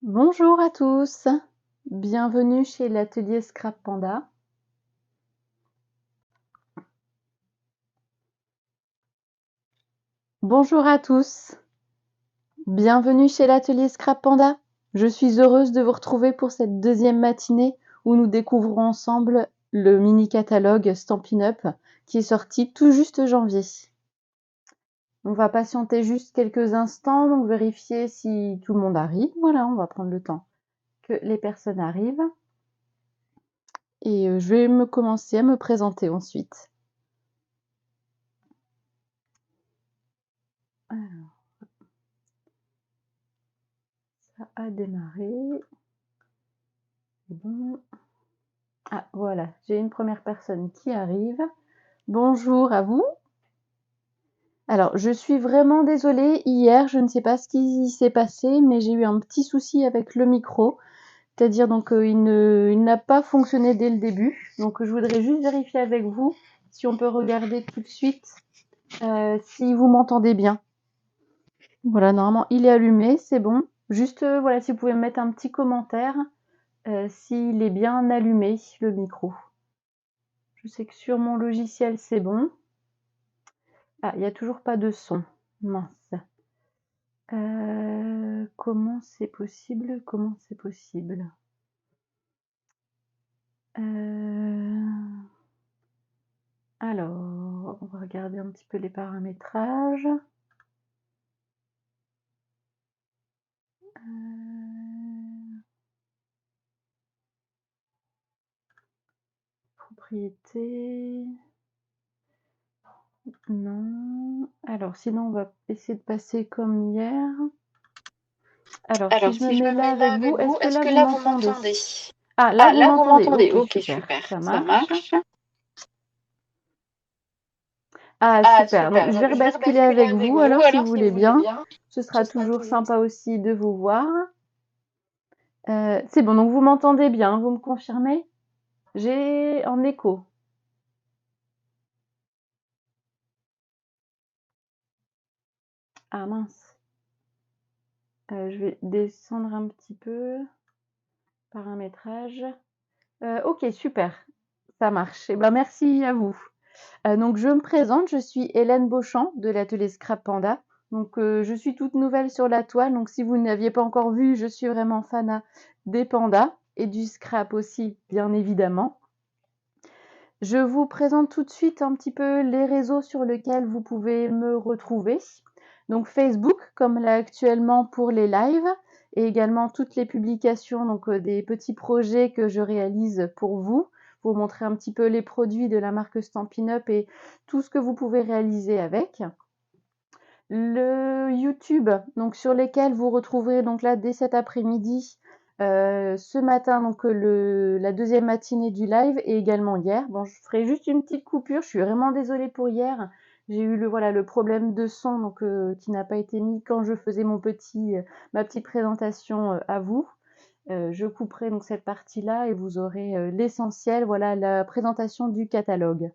Bonjour à tous, bienvenue chez l'atelier Scrap Panda. Bonjour à tous, bienvenue chez l'atelier Scrap Panda. Je suis heureuse de vous retrouver pour cette deuxième matinée où nous découvrons ensemble le mini catalogue Stampin' Up qui est sorti tout juste janvier. On va patienter juste quelques instants, donc vérifier si tout le monde arrive. Voilà, on va prendre le temps que les personnes arrivent. Et je vais commencer à me présenter ensuite. Alors, ça a démarré. C'est bon. Ah, voilà, j'ai une première personne qui arrive. Bonjour à vous. Alors, je suis vraiment désolée. Hier, je ne sais pas ce qui s'est passé, mais j'ai eu un petit souci avec le micro. C'est-à-dire donc il n'a pas fonctionné dès le début. Donc, je voudrais juste vérifier avec vous si on peut regarder tout de suite si vous m'entendez bien. Voilà, normalement, il est allumé, c'est bon. Juste, voilà, si vous pouvez me mettre un petit commentaire s'il est bien allumé, le micro. Je sais que sur mon logiciel, c'est bon. Ah, il n'y a toujours pas de son. Mince. Comment c'est possible? Comment c'est possible? Alors, on va regarder un petit peu les paramétrages. Propriété. Non. Alors, sinon, on va essayer de passer comme hier. Alors, si je me mets là avec vous, est-ce que là, vous m'entendez? Ah, là, vous m'entendez. Ok, super. Ça marche. Ah, super. Donc, je vais rebasculer avec vous, alors, si vous voulez bien. Ce sera toujours sympa aussi de vous voir. C'est bon, donc vous m'entendez bien, vous me confirmez? J'ai en écho. Ah mince. Je vais descendre un petit peu. Paramétrage. Ok, super. Ça marche. Eh ben, merci à vous. Donc, je me présente, je suis Hélène Beauchamp de l'atelier Scrap Panda. Donc, je suis toute nouvelle sur la toile. Donc, si vous n'aviez pas encore vu, je suis vraiment fan des pandas et du scrap aussi, bien évidemment. Je vous présente tout de suite un petit peu les réseaux sur lesquels vous pouvez me retrouver. Donc Facebook, comme là actuellement pour les lives, et également toutes les publications, donc des petits projets que je réalise pour vous montrer un petit peu les produits de la marque Stampin' Up et tout ce que vous pouvez réaliser avec. Le YouTube, donc sur lesquels vous retrouverez donc là dès cet après-midi, ce matin donc la deuxième matinée du live et également hier. Bon, je ferai juste une petite coupure. Je suis vraiment désolée pour hier. J'ai eu le problème de son donc qui n'a pas été mis quand je faisais ma petite présentation à vous. Je couperai donc cette partie-là et vous aurez l'essentiel, voilà la présentation du catalogue.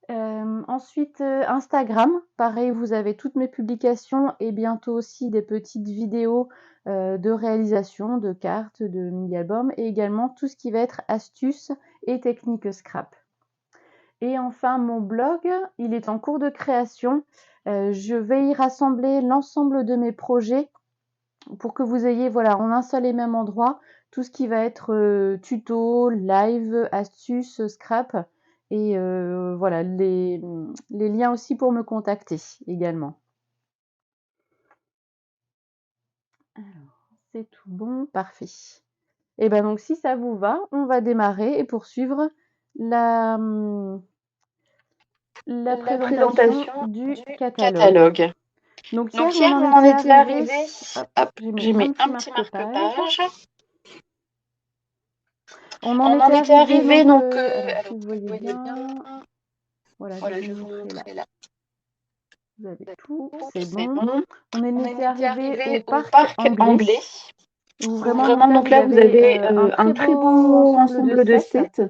Ensuite, Instagram, pareil, vous avez toutes mes publications et bientôt aussi des petites vidéos de réalisation de cartes, de mini-albums et également tout ce qui va être astuces et techniques scrap. Et enfin, mon blog, il est en cours de création. Je vais y rassembler l'ensemble de mes projets pour que vous ayez, voilà, en un seul et même endroit, tout ce qui va être tuto, live, astuces, scrap et voilà, les liens aussi pour me contacter également. Alors, c'est tout bon, parfait. Et ben donc si ça vous va, on va démarrer et poursuivre la présentation du catalogue. Donc hier, on en était arrivé. Hop, j'ai mis un petit marque-page. On en était arrivé donc, alors si vous voyez bien, voilà, je vais vous montrer là. Vous avez tout, c'est bon. On en était arrivé au parc anglais, où vraiment donc là vous avez un très beau ensemble de sets.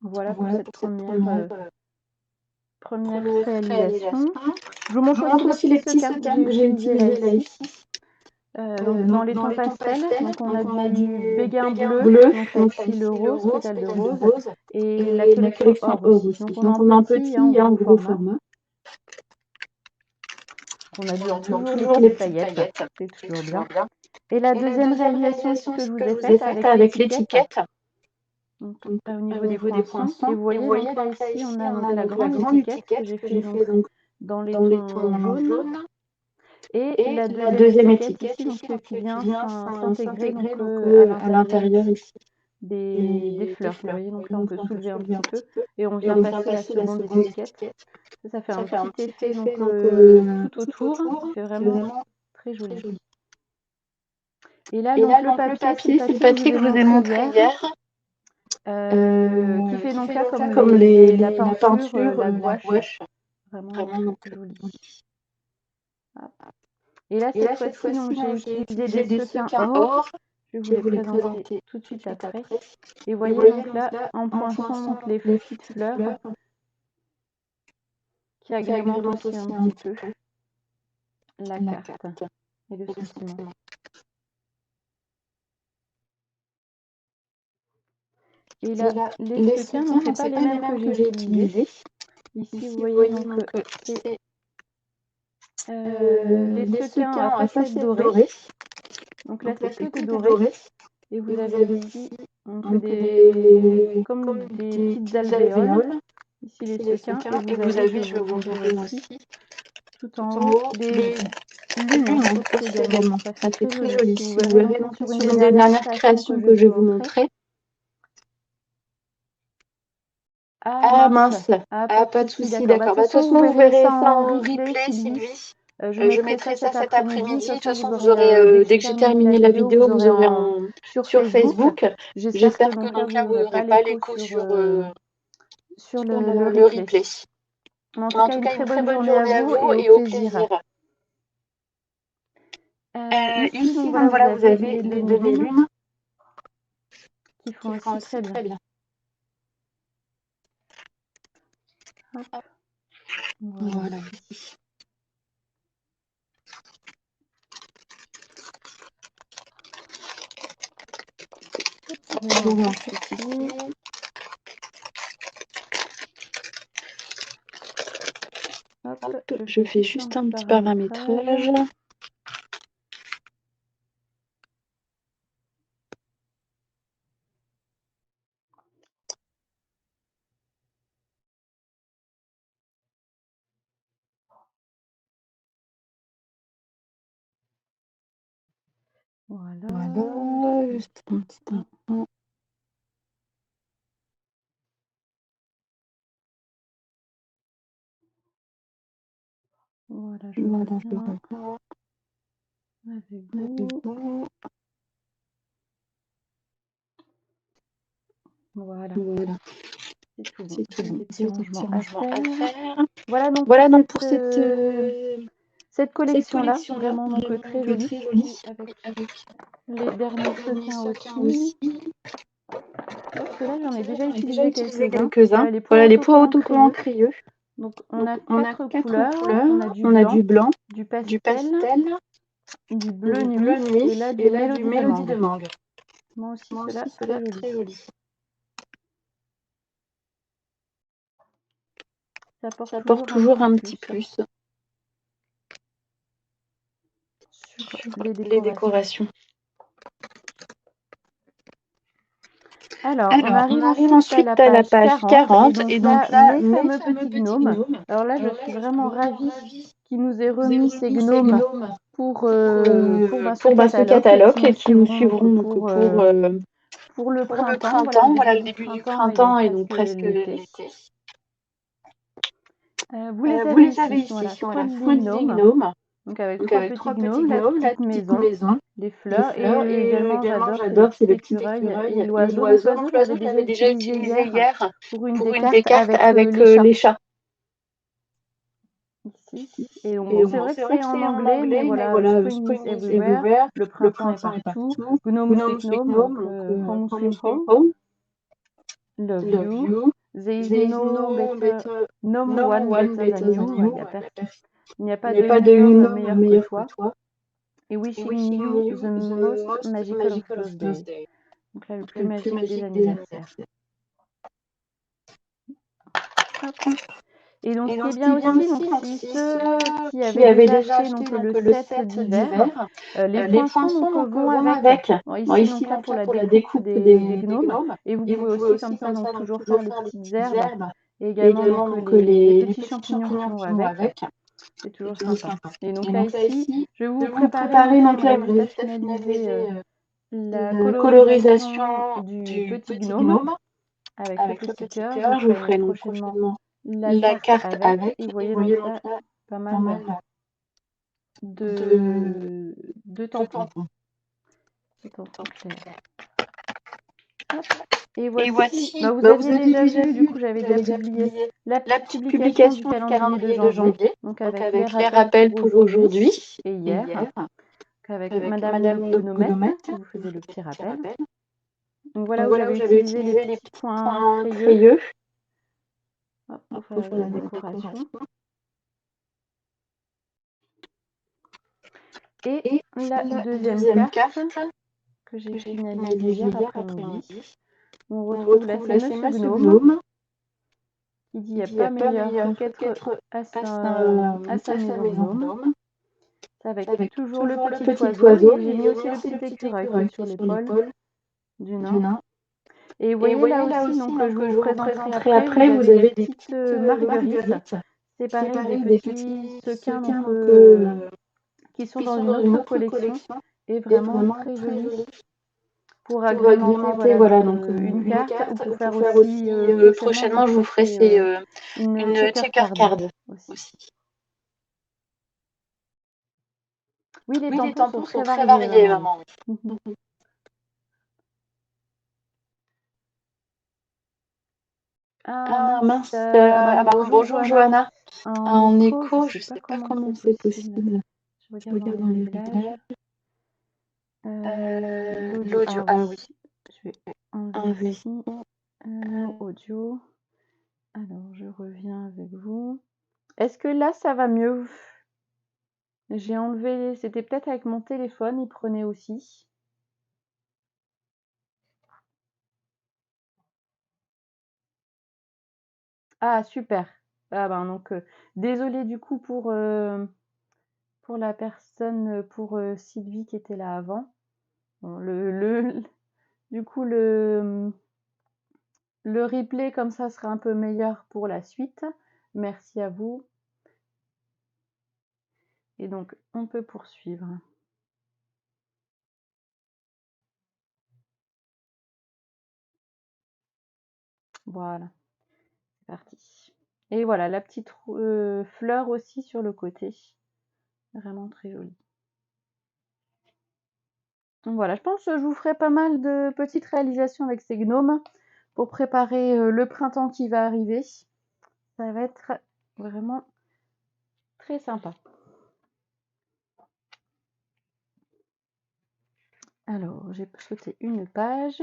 Voilà pour cette première première réalisation. Je vous montre aussi les petits secans que j'ai utilisés là ici. Donc dans les tons pastels, donc on a du béguin bleu, donc là ici le rose, pétale de rose, et la collection or aussi. Donc on a en petit et en gros format. On a bien toujours les petites paillettes, c'est toujours bien. Et la deuxième réalisation, c'est ce que je vous ai faite avec l'étiquette. Donc, au niveau des poinçons. Et vous voyez, donc là ici, on a donc la grande étiquette que j'ai fait donc dans les tons jaunes. Et la deuxième étiquette ici, donc qui vient s'intégrer donc à l'intérieur ici des fleurs. Vous voyez, donc là on peut soulever un petit peu et on vient passer la seconde étiquette. Ça fait un petit effet donc tout autour, qui fait vraiment très joli. Et là donc le papier, c'est le papier que je vous ai montré hier. Qui fait donc là comme la peinture, la gouache. Vraiment très joli. Et là, cette fois-ci, j'ai utilisé des sequins or. Je vais vous les présenter tout de suite après. Et vous voyez donc là, en poinçon, donc les petites fleurs qui agrémentent aussi un petit peu la carte et le sentiment. Et là, les sequins, donc c'est pas les mêmes que j'ai utilisés. Ici, vous voyez donc c'est les sequins à facettes dorées. Donc là, c'est que des dorés. Et vous avez ici donc comme des petites alvéoles. Ici les sequins. Et vous avez, je vais vous montrer aussi, tout en haut, des lunes aussi également. Ça fait très joli. Si vous verrez donc sur une des dernières créations que je vais vous montrer. Ah mince, pas de souci, d'accord. De toute façon, vous verrez ça en replay, Sylvie. Je mettrai ça cet après-midi. De toute façon, vous aurez, dès que j'ai terminé la vidéo, vous aurez sur Facebook. J'espère que donc là, vous n'aurez pas l'écho sur le replay. En tout cas, une très bonne journée à vous et au plaisir. Ici, donc voilà, vous avez les demi-lunes qui font aussi très bien. Hop. Voilà. Hop, je fais juste un petit paramétrage. Voilà, juste un petit instant. Voilà, je reviens avec vous. Voilà. C'est tout bon. J'ai des petits rangements à faire. Voilà donc pour cette collection-là, vraiment donc très jolie, avec les derniers sequins aussi. Parce que là, j'en ai déjà utilisé quelques-uns. Voilà, les pois autocollants crayeux. Donc, on a quatre couleurs. On a du blanc, du pastel, du bleu nuit et là, du mélodie de mangue. Moi aussi, cela très joli. Ça apporte toujours un petit plus sur les décorations. Alors, on arrive ensuite à la page 40 et donc là, mes fameux petits gnomes. Alors là, je suis vraiment ravie qu'il nous ait remis ces gnomes pour ce catalogue et qui nous suivront donc pour le printemps. Voilà, le début du printemps et donc presque l'été. Vous les avez ici, voilà, trois gnomes. Donc avec trois petits gnomes, la petite maison, les fleurs et également j'adore, c'est le petit écureuil et l'oiseau. Donc l'oiseau, je l'avais déjà utilisé hier pour une des cartes avec les chats. Ici. Et c'est vrai que c'est en anglais, mais voilà, Spring is everywhere, le printemps est partout, Gnome Sweet Gnome, donc Home Sweet Home, Love You, There is no one better than you. Il n'y a pas de une homme meilleur que toi. Et wishing you the most magical of birthday. Donc là, le plus magique des anniversaires. Hop. Et donc, ce qui est bien aussi, donc, si ceux qui avaient déjà acheté donc, le set d'hiver, les poinçons donc, vont avec. Bon, ici, donc, là, pour la découpe des gnomes. Et vous pouvez aussi, comme ça, donc, toujours faire les petites herbes. Et également, donc, les petits champignons qui vont avec. C'est toujours sympa. Et donc, là, ici, je vais vous préparer donc, là, une résultat finalisé la colorisation du petit gnome avec le petit cœur. Je vous ferai donc prochainement la carte avec. Et vous voyez donc là, pas mal de tampons. De tampons clairs. Hop. Et voici, bah, vous aviez déjà vu, du coup j'avais déjà publié la petite publication du calendrier de janvier, donc avec les rappels pour aujourd'hui et hier, avec Madame le Gnomette qui vous faisait le petit rappel. Donc voilà où j'avais utilisé les petits points crayeux pour faire la décoration. Et la deuxième carte que j'ai finalisée hier après-midi. On retrouve là, c'est Monsieur Gnome qui dit il n'y a pas meilleur qu'être à sa maison gnome. Avec toujours le petit oiseau. Et j'ai mis aussi le petit écureuil qui est sur l'épaule du nain. Et vous voyez là aussi, donc, je vous présenterai après, vous avez des petites marguerites. C'est pareil, des petits sequins qui sont dans une autre collection et vraiment très jolis. Pour agrémenter voilà, donc, une carte ou pour faire aussi, prochainement je vous ferai une checker card aussi. Oui, les tampons sont très variés, vraiment. Ah mince, bonjour Johanna. En écho, je ne sais pas comment c'est possible. Je regarde dans les réglages. L'audio, ah oui. Je vais enlever ici. Non, audio. Alors, je reviens avec vous. Est-ce que là, ça va mieux? J'ai enlevé, c'était peut-être avec mon téléphone, il prenait aussi. Ah, super. Ah ben donc, désolée du coup pour la personne, pour Sylvie qui était là avant. Bon, du coup, le replay comme ça sera un peu meilleur pour la suite. Merci à vous. Et donc, on peut poursuivre. Voilà, c'est parti. Et voilà, la petite fleur aussi sur le côté. Vraiment très jolie. Donc voilà, je pense que je vous ferai pas mal de petites réalisations avec ces gnomes pour préparer le printemps qui va arriver. Ça va être vraiment très sympa. Alors, j'ai sauté une page.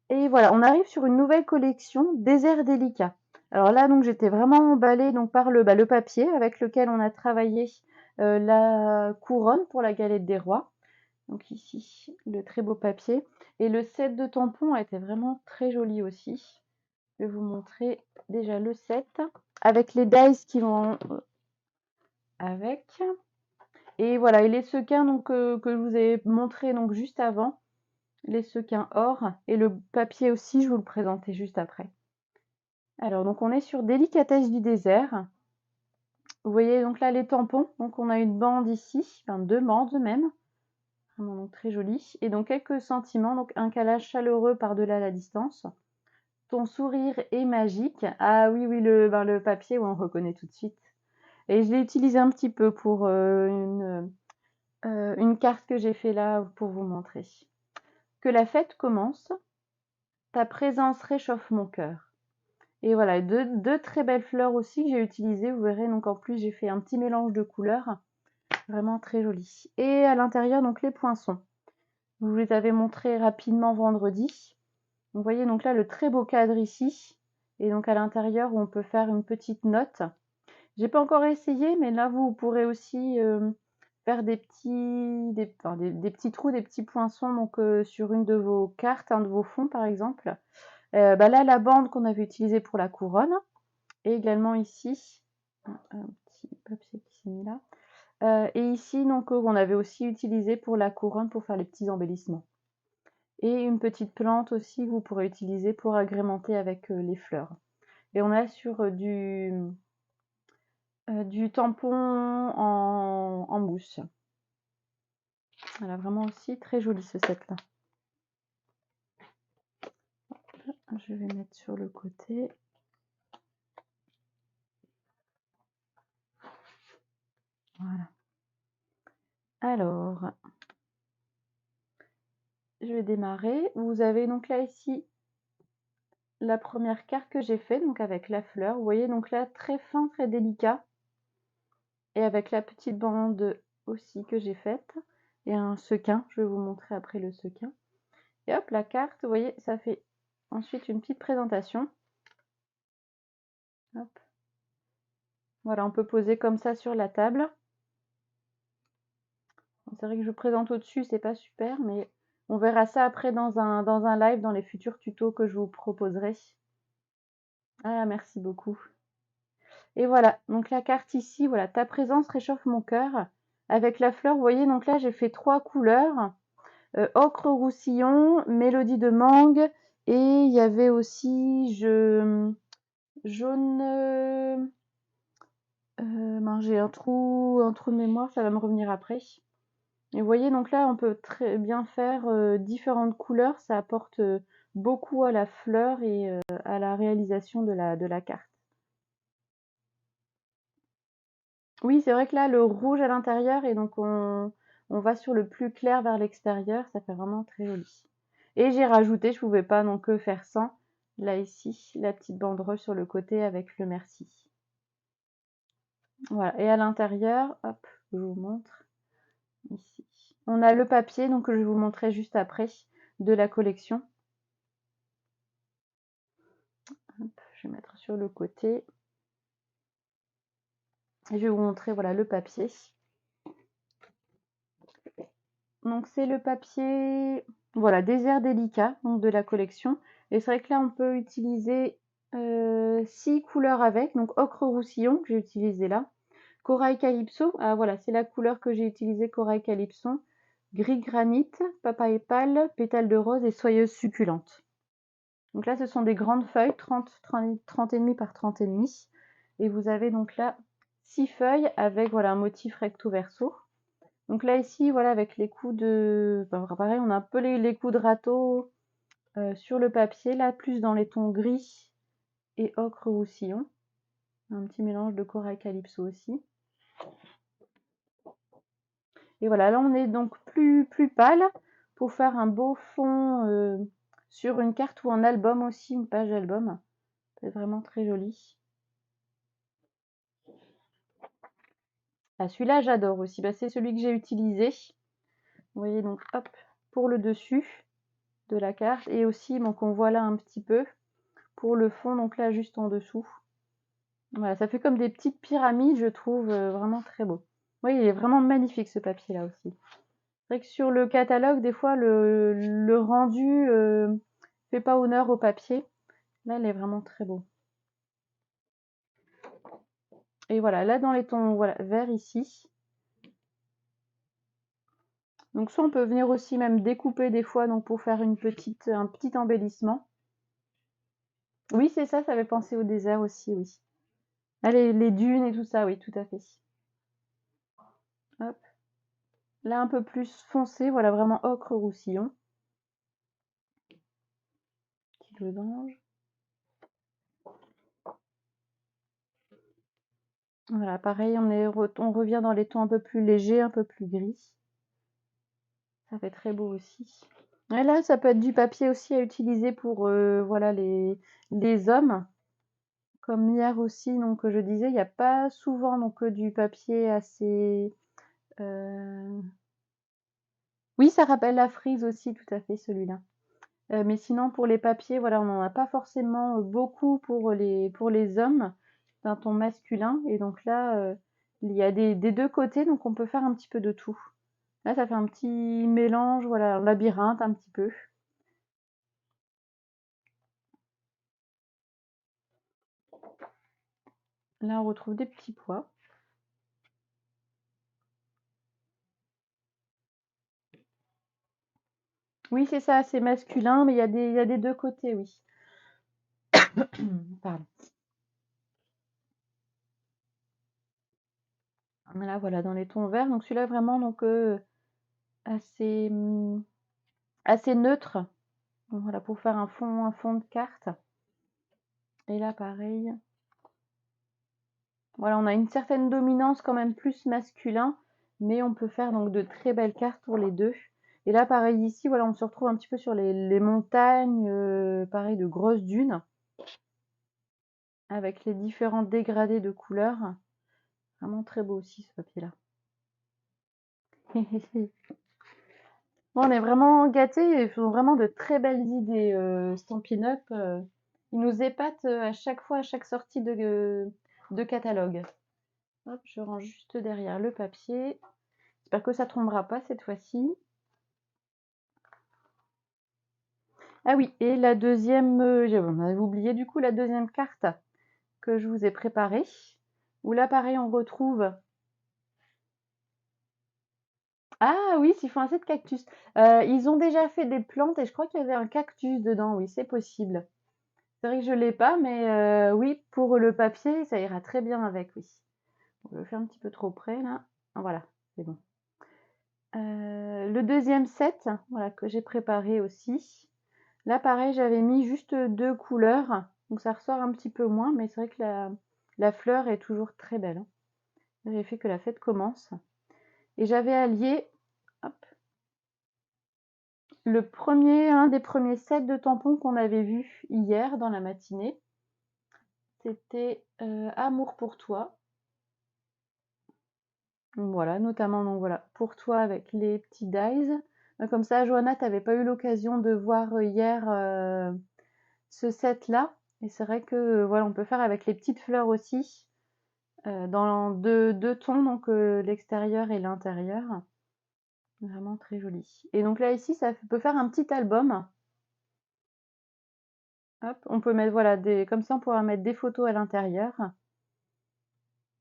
Et voilà, on arrive sur une nouvelle collection, Désert délicat. Alors là, donc j'étais vraiment emballée donc, par le papier avec lequel on a travaillé la couronne pour la galette des rois. Donc ici, le très beau papier. Et le set de tampons a été vraiment très joli aussi. Je vais vous montrer déjà le set avec les dies qui vont avec. Et voilà, et les sequins donc, que je vous ai montré donc, juste avant. Les sequins or et le papier aussi, je vous le présentais juste après. Alors, donc on est sur Délicatesse du désert. Vous voyez donc là les tampons. Donc on a une bande ici, enfin 2 bandes même. Vraiment donc très joli. Et donc quelques sentiments, donc un calage chaleureux par-delà la distance. Ton sourire est magique. Ah oui, le papier, on reconnaît tout de suite. Et je l'ai utilisé un petit peu pour une carte que j'ai fait là pour vous montrer. Que la fête commence. Ta présence réchauffe mon cœur. Et voilà, deux très belles fleurs aussi que j'ai utilisées. Vous verrez, donc en plus, j'ai fait un petit mélange de couleurs. Vraiment très joli. Et à l'intérieur, donc les poinçons. Je vous les avais montrés rapidement vendredi. Vous voyez donc là le très beau cadre ici. Et donc à l'intérieur, on peut faire une petite note. J'ai pas encore essayé, mais là, vous pourrez aussi faire des petits trous, des petits poinçons donc sur une de vos cartes, un de vos fonds par exemple. Là, la bande qu'on avait utilisée pour la couronne, et également ici, un petit papier qui s'est mis là. Et ici, donc, on avait aussi utilisé pour la couronne pour faire les petits embellissements. Et une petite plante aussi que vous pourrez utiliser pour agrémenter avec les fleurs. Et on a sur du tampon en mousse. Voilà, vraiment aussi très joli ce set-là. Je vais mettre sur le côté. Voilà. Alors, je vais démarrer. Vous avez donc là ici la première carte que j'ai faite, donc avec la fleur. Vous voyez donc là très fin, très délicat. Et avec la petite bande aussi que j'ai faite. Et un sequin, je vais vous montrer après le sequin. Et hop, la carte, vous voyez, ça fait ensuite une petite présentation. Hop. Voilà, on peut poser comme ça sur la table. C'est vrai que je présente au-dessus, c'est pas super, mais on verra ça après dans un live, dans les futurs tutos que je vous proposerai. Ah, merci beaucoup. Et voilà, donc la carte ici, voilà, ta présence réchauffe mon cœur. Avec la fleur, vous voyez, donc là j'ai fait 3 couleurs. Ocre roussillon, mélodie de mangue, et il y avait aussi jaune... j'ai un trou de mémoire, ça va me revenir après. Et vous voyez, donc là, on peut très bien faire différentes couleurs. Ça apporte beaucoup à la fleur et à la réalisation de la carte. Oui, c'est vrai que là, le rouge à l'intérieur, et donc on va sur le plus clair vers l'extérieur. Ça fait vraiment très joli. Et j'ai rajouté, je pouvais pas non que faire sans, là ici, la petite banderole sur le côté avec le merci. Voilà, et à l'intérieur, hop, je vous montre, ici. On a le papier, donc que je vais vous montrer juste après, de la collection. Hop, je vais mettre sur le côté. Et je vais vous montrer voilà, le papier. Donc c'est le papier voilà, désert délicat donc de la collection. Et c'est vrai que là on peut utiliser 6 couleurs avec. Donc ocre roussillon que j'ai utilisé là. Corail calypso, ah voilà, c'est la couleur que j'ai utilisée, corail calypso. Gris granit, papaye pâle, pétale de rose et soyeuse succulente. Donc là ce sont des grandes feuilles, 30,5 par 30,5. Et vous avez donc là 6 feuilles avec voilà, un motif recto verso. Donc là ici, voilà, avec les coups de... pareil, on a un peu les coups de râteau sur le papier, là plus dans les tons gris et ocre roussillon. Un petit mélange de corail calypso aussi. Et voilà, là on est donc plus pâle pour faire un beau fond sur une carte ou un album aussi, une page album. C'est vraiment très joli. Ah, celui-là j'adore aussi, c'est celui que j'ai utilisé. Vous voyez donc hop, pour le dessus de la carte et aussi donc on voit là un petit peu pour le fond, donc là juste en dessous. Voilà, ça fait comme des petites pyramides, je trouve vraiment très beau. Oui, il est vraiment magnifique ce papier là aussi. C'est vrai que sur le catalogue, des fois le rendu fait pas honneur au papier. Là, il est vraiment très beau. Et voilà, là dans les tons voilà, verts ici. Donc soit on peut venir aussi même découper des fois donc pour faire un petit embellissement. Oui, c'est ça, ça avait pensé au désert aussi, oui. Ah, les dunes et tout ça, oui, tout à fait. Hop. Là, un peu plus foncé, voilà, vraiment ocre roussillon. Petit losange. Voilà, pareil, on revient dans les tons un peu plus légers, un peu plus gris. Ça fait très beau aussi. Et là, ça peut être du papier aussi à utiliser pour voilà, les hommes. Comme hier aussi, donc je disais, il n'y a pas souvent donc du papier assez... Oui, ça rappelle la frise aussi, tout à fait, celui-là. Mais sinon pour les papiers, voilà, on n'en a pas forcément, beaucoup pour les hommes d'un ton masculin et donc là, il y a des 2 côtés, donc on peut faire un petit peu de tout. Là, ça fait un petit mélange, voilà, un labyrinthe un petit peu. Là, on retrouve des petits pois. Oui, c'est ça, c'est masculin, mais il y a des 2 côtés, oui. Pardon. Là, voilà, dans les tons verts. Donc celui-là, vraiment, donc assez, assez neutre. Donc, voilà, pour faire un fond de carte. Et là, pareil. Voilà, on a une certaine dominance quand même plus masculin, mais on peut faire donc de très belles cartes pour les deux. Et là, pareil ici, voilà, on se retrouve un petit peu sur les montagnes, pareil, de grosses dunes, avec les différents dégradés de couleurs. Vraiment très beau aussi ce papier-là. Bon, on est vraiment gâtés, ils font vraiment de très belles idées, Stampin' Up. Ils nous épatent à chaque fois, à chaque sortie de catalogue. Hop, je range juste derrière le papier. J'espère que ça tombera pas cette fois-ci. Ah oui, et la deuxième, on avait oublié du coup la deuxième carte que je vous ai préparée. Où là, pareil, on retrouve. Ah oui, s'ils font assez de cactus. Ils ont déjà fait des plantes et je crois qu'il y avait un cactus dedans. Oui, c'est possible. C'est vrai que je l'ai pas, mais oui, pour le papier, ça ira très bien avec, oui. Je le fais un petit peu trop près là. Ah, voilà, c'est bon. Le deuxième set, voilà, que j'ai préparé aussi. Là, pareil, j'avais mis juste 2 couleurs, donc ça ressort un petit peu moins, mais c'est vrai que la fleur est toujours très belle, hein. J'ai fait que la fête commence. Et j'avais allié, hop, un des premiers sets de tampons qu'on avait vu hier dans la matinée. C'était Amour pour toi. Donc voilà, notamment donc voilà, pour toi avec les petits dies. Comme ça, Johanna, tu n'avais pas eu l'occasion de voir hier ce set-là. Et c'est vrai que voilà, on peut faire avec les petites fleurs aussi, dans deux tons, donc l'extérieur et l'intérieur. Vraiment très joli. Et donc là, ici, ça peut faire un petit album. Hop, on peut mettre, voilà, comme ça, on pourra mettre des photos à l'intérieur.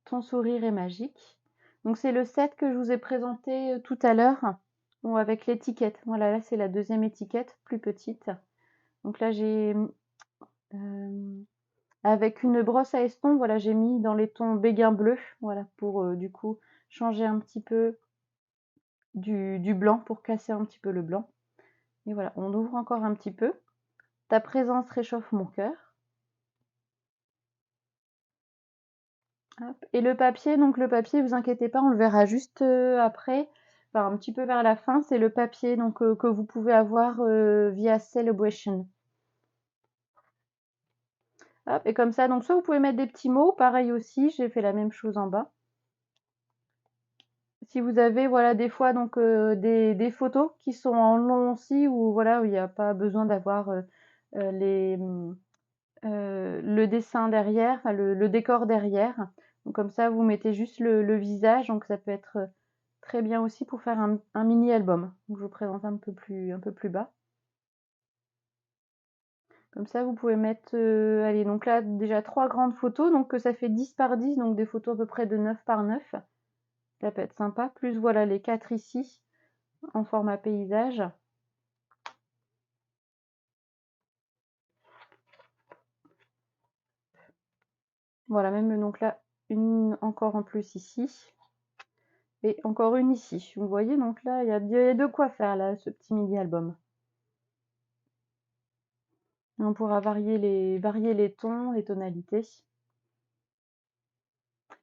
Ton sourire est magique. Donc c'est le set que je vous ai présenté tout à l'heure. Bon, avec l'étiquette. Voilà, là c'est la deuxième étiquette, plus petite. Donc là j'ai avec une brosse à eston, voilà, j'ai mis dans les tons béguin bleu, voilà, pour du coup changer un petit peu du blanc, pour casser un petit peu le blanc. Et voilà, on ouvre encore un petit peu. Ta présence réchauffe mon cœur. Hop. Et le papier, donc le papier, vous inquiétez pas, on le verra juste après, enfin un petit peu vers la fin. C'est le papier donc que vous pouvez avoir via Celebration. Hop, et comme ça, donc soit vous pouvez mettre des petits mots, pareil aussi, j'ai fait la même chose en bas. Si vous avez, voilà, des fois donc des photos qui sont en long aussi, ou voilà, où il n'y a pas besoin d'avoir le dessin derrière, enfin le décor derrière. Donc comme ça, vous mettez juste le visage, donc ça peut être très bien aussi pour faire un mini album. Donc je vous présente un peu plus bas. Comme ça, vous pouvez mettre, allez, donc là, déjà 3 grandes photos, donc ça fait 10 par 10, donc des photos à peu près de 9 par 9. Ça peut être sympa. Plus, voilà, les 4 ici, en format paysage. Voilà, même donc là, une encore en plus ici. Et encore une ici. Vous voyez, donc là, il y a de quoi faire, là, ce petit mini-album. On pourra varier les tons, les tonalités.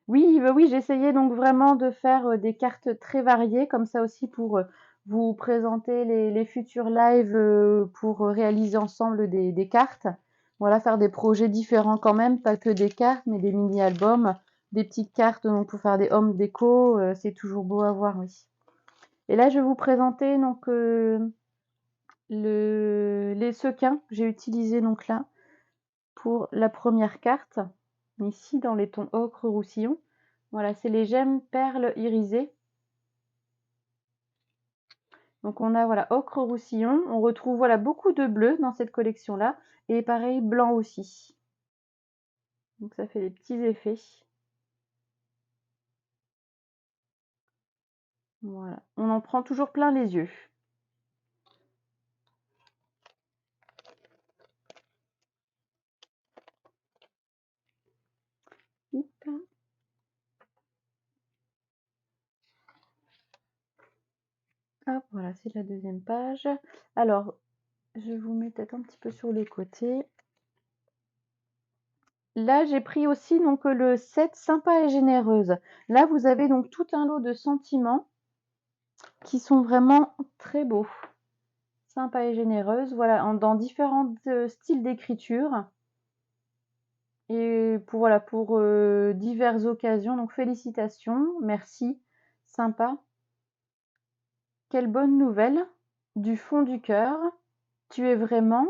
Oui, bah oui, j'essayais donc vraiment de faire des cartes très variées, comme ça aussi pour vous présenter les futurs lives pour réaliser ensemble des cartes. Voilà, faire des projets différents quand même, pas que des cartes, mais des mini-albums, des petites cartes donc pour faire des home déco, c'est toujours beau à voir, oui. Et là, je vais vous présenter donc les sequins que j'ai utilisés donc là pour la première carte, ici dans les tons ocre roussillon. Voilà, c'est les gemmes perles irisées. Donc on a voilà ocre roussillon, on retrouve voilà beaucoup de bleu dans cette collection là et pareil blanc aussi. Donc ça fait des petits effets. Voilà, on en prend toujours plein les yeux. Hop. Hop, voilà, c'est la deuxième page. Alors, je vous mets peut-être un petit peu sur les côtés. Là, j'ai pris aussi donc le set sympa et généreuse. Là, vous avez donc tout un lot de sentiments qui sont vraiment très beaux. Sympa et généreuse, voilà, dans différents styles d'écriture. Et pour voilà, pour diverses occasions. Donc félicitations, merci, sympa. Quelle bonne nouvelle, du fond du cœur. Tu es vraiment,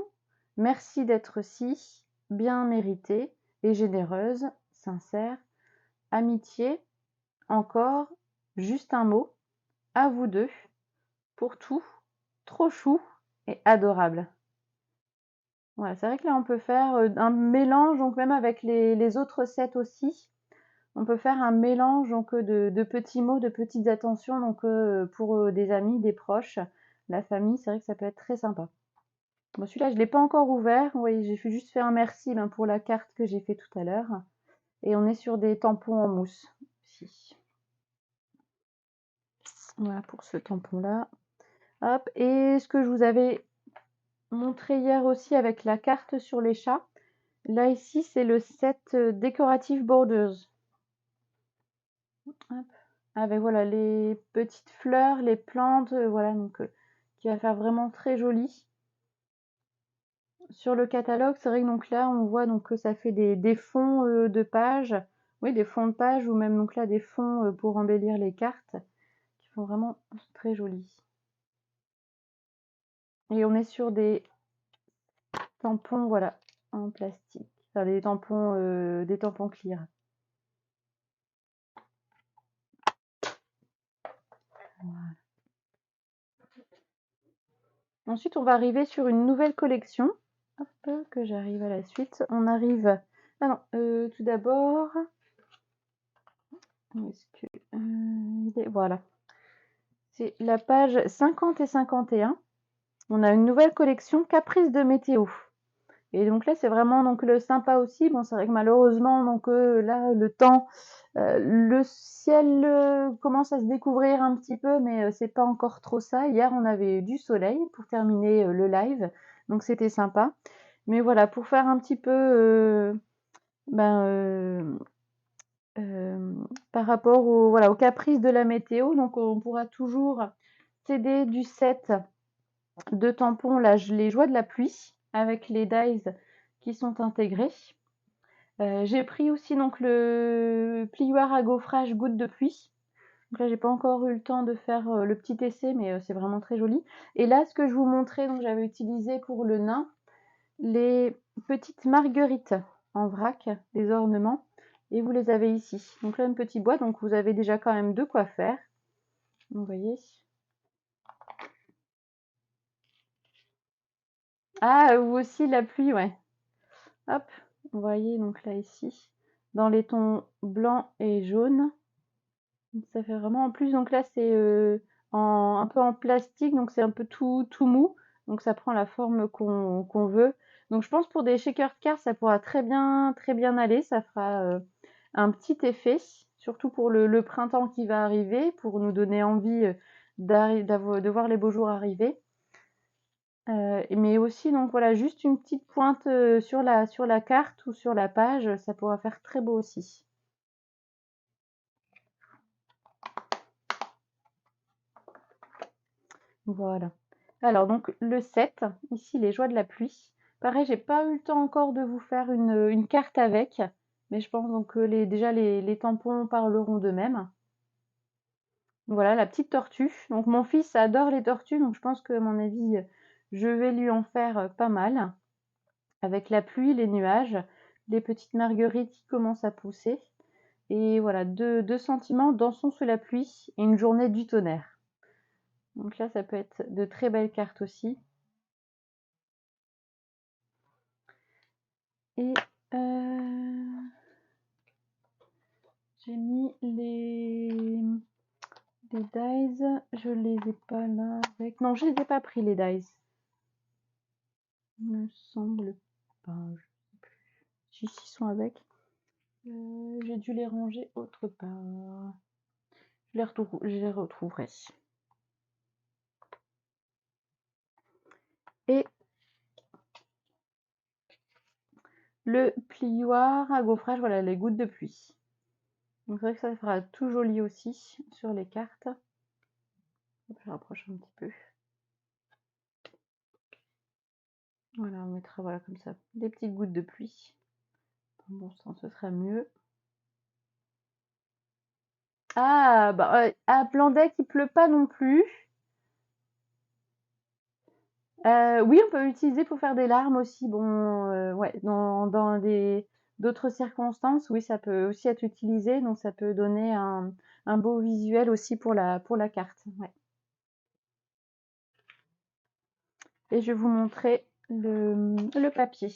merci d'être si, bien méritée et généreuse, sincère. Amitié, encore, juste un mot, à vous deux, pour tout, trop chou et adorable. Voilà, c'est vrai que là on peut faire un mélange, donc même avec les autres sets aussi, on peut faire un mélange donc de petits mots, de petites attentions donc pour des amis, des proches, la famille, c'est vrai que ça peut être très sympa. Bon, celui-là je ne l'ai pas encore ouvert, oui, j'ai juste fait un merci pour la carte que j'ai fait tout à l'heure. Et on est sur des tampons en mousse ici. Voilà pour ce tampon-là. Hop, et ce que je vous avais montré hier aussi avec la carte sur les chats. Là, ici, c'est le set Decorative Borders. Hop. Avec voilà les petites fleurs, les plantes, voilà, donc qui va faire vraiment très joli. Sur le catalogue, c'est vrai que donc là, on voit donc que ça fait des fonds de page. Oui, des fonds de page ou même donc là des fonds pour embellir les cartes qui font vraiment très jolis. Et on est sur des tampons, voilà, en plastique. Enfin, des tampons clear. Voilà. Ensuite, on va arriver sur une nouvelle collection. Hop, que j'arrive à la suite. On arrive... Ah non, tout d'abord... Où est-ce que... Voilà. C'est la page 50 et 51. On a une nouvelle collection Caprice de météo. Et donc là, c'est vraiment donc le sympa aussi. Bon, c'est vrai que malheureusement, donc là, le temps, le ciel commence à se découvrir un petit peu, mais c'est pas encore trop ça. Hier, on avait eu du soleil pour terminer le live, donc c'était sympa. Mais voilà, pour faire un petit peu par rapport au caprice de la météo, donc on pourra toujours s'aider du set de tampons, là, les joies de la pluie, avec les dies qui sont intégrés. J'ai pris aussi donc le plioir à gaufrage gouttes de pluie. Donc là, j'ai pas encore eu le temps de faire le petit essai, mais c'est vraiment très joli. Et là, ce que je vous montrais, donc j'avais utilisé pour le nain, les petites marguerites en vrac, des ornements, et vous les avez ici. Donc là, une petite boîte, donc vous avez déjà quand même de quoi faire. Vous voyez. Ah, vous aussi la pluie, ouais. Hop, vous voyez donc là ici, dans les tons blanc et jaune. Ça fait vraiment en plus, donc là c'est un peu en plastique, donc c'est un peu tout mou, donc ça prend la forme qu'on veut. Donc je pense pour des shaker cards, ça pourra très bien aller, ça fera un petit effet, surtout pour le printemps qui va arriver, pour nous donner envie de voir les beaux jours arriver. Mais aussi donc voilà, juste une petite pointe sur la carte ou sur la page, ça pourra faire très beau aussi. Voilà. Alors donc le 7, ici les joies de la pluie. Pareil, j'ai pas eu le temps encore de vous faire une carte avec, mais je pense donc que déjà les tampons parleront d'eux-mêmes. Voilà la petite tortue. Donc mon fils adore les tortues, donc je pense que à mon avis Je vais lui en faire pas mal. Avec la pluie, les nuages, les petites marguerites qui commencent à pousser. Et voilà, deux sentiments, dansons sous la pluie et une journée du tonnerre. Donc là, ça peut être de très belles cartes aussi. Et j'ai mis les dies, je les ai pas là avec. Non, je les ai pas pris les dies. Il me semble pas. Je sais plus. Si, ils sont avec. J'ai dû les ranger autre part. Je les retrouverai. Et le plioir à gaufrage, voilà, les gouttes de pluie. Donc c'est vrai que ça fera tout joli aussi sur les cartes. Je rapproche un petit peu. Voilà, on mettra voilà comme ça des petites gouttes de pluie. Bon sang, ce sera mieux. Ah, bah, à plan deck, il pleut pas non plus. Oui, on peut l'utiliser pour faire des larmes aussi. Bon, ouais, dans d'autres circonstances, oui, ça peut aussi être utilisé, donc ça peut donner un beau visuel aussi pour la carte. Ouais. Et je vais vous montrer le papier.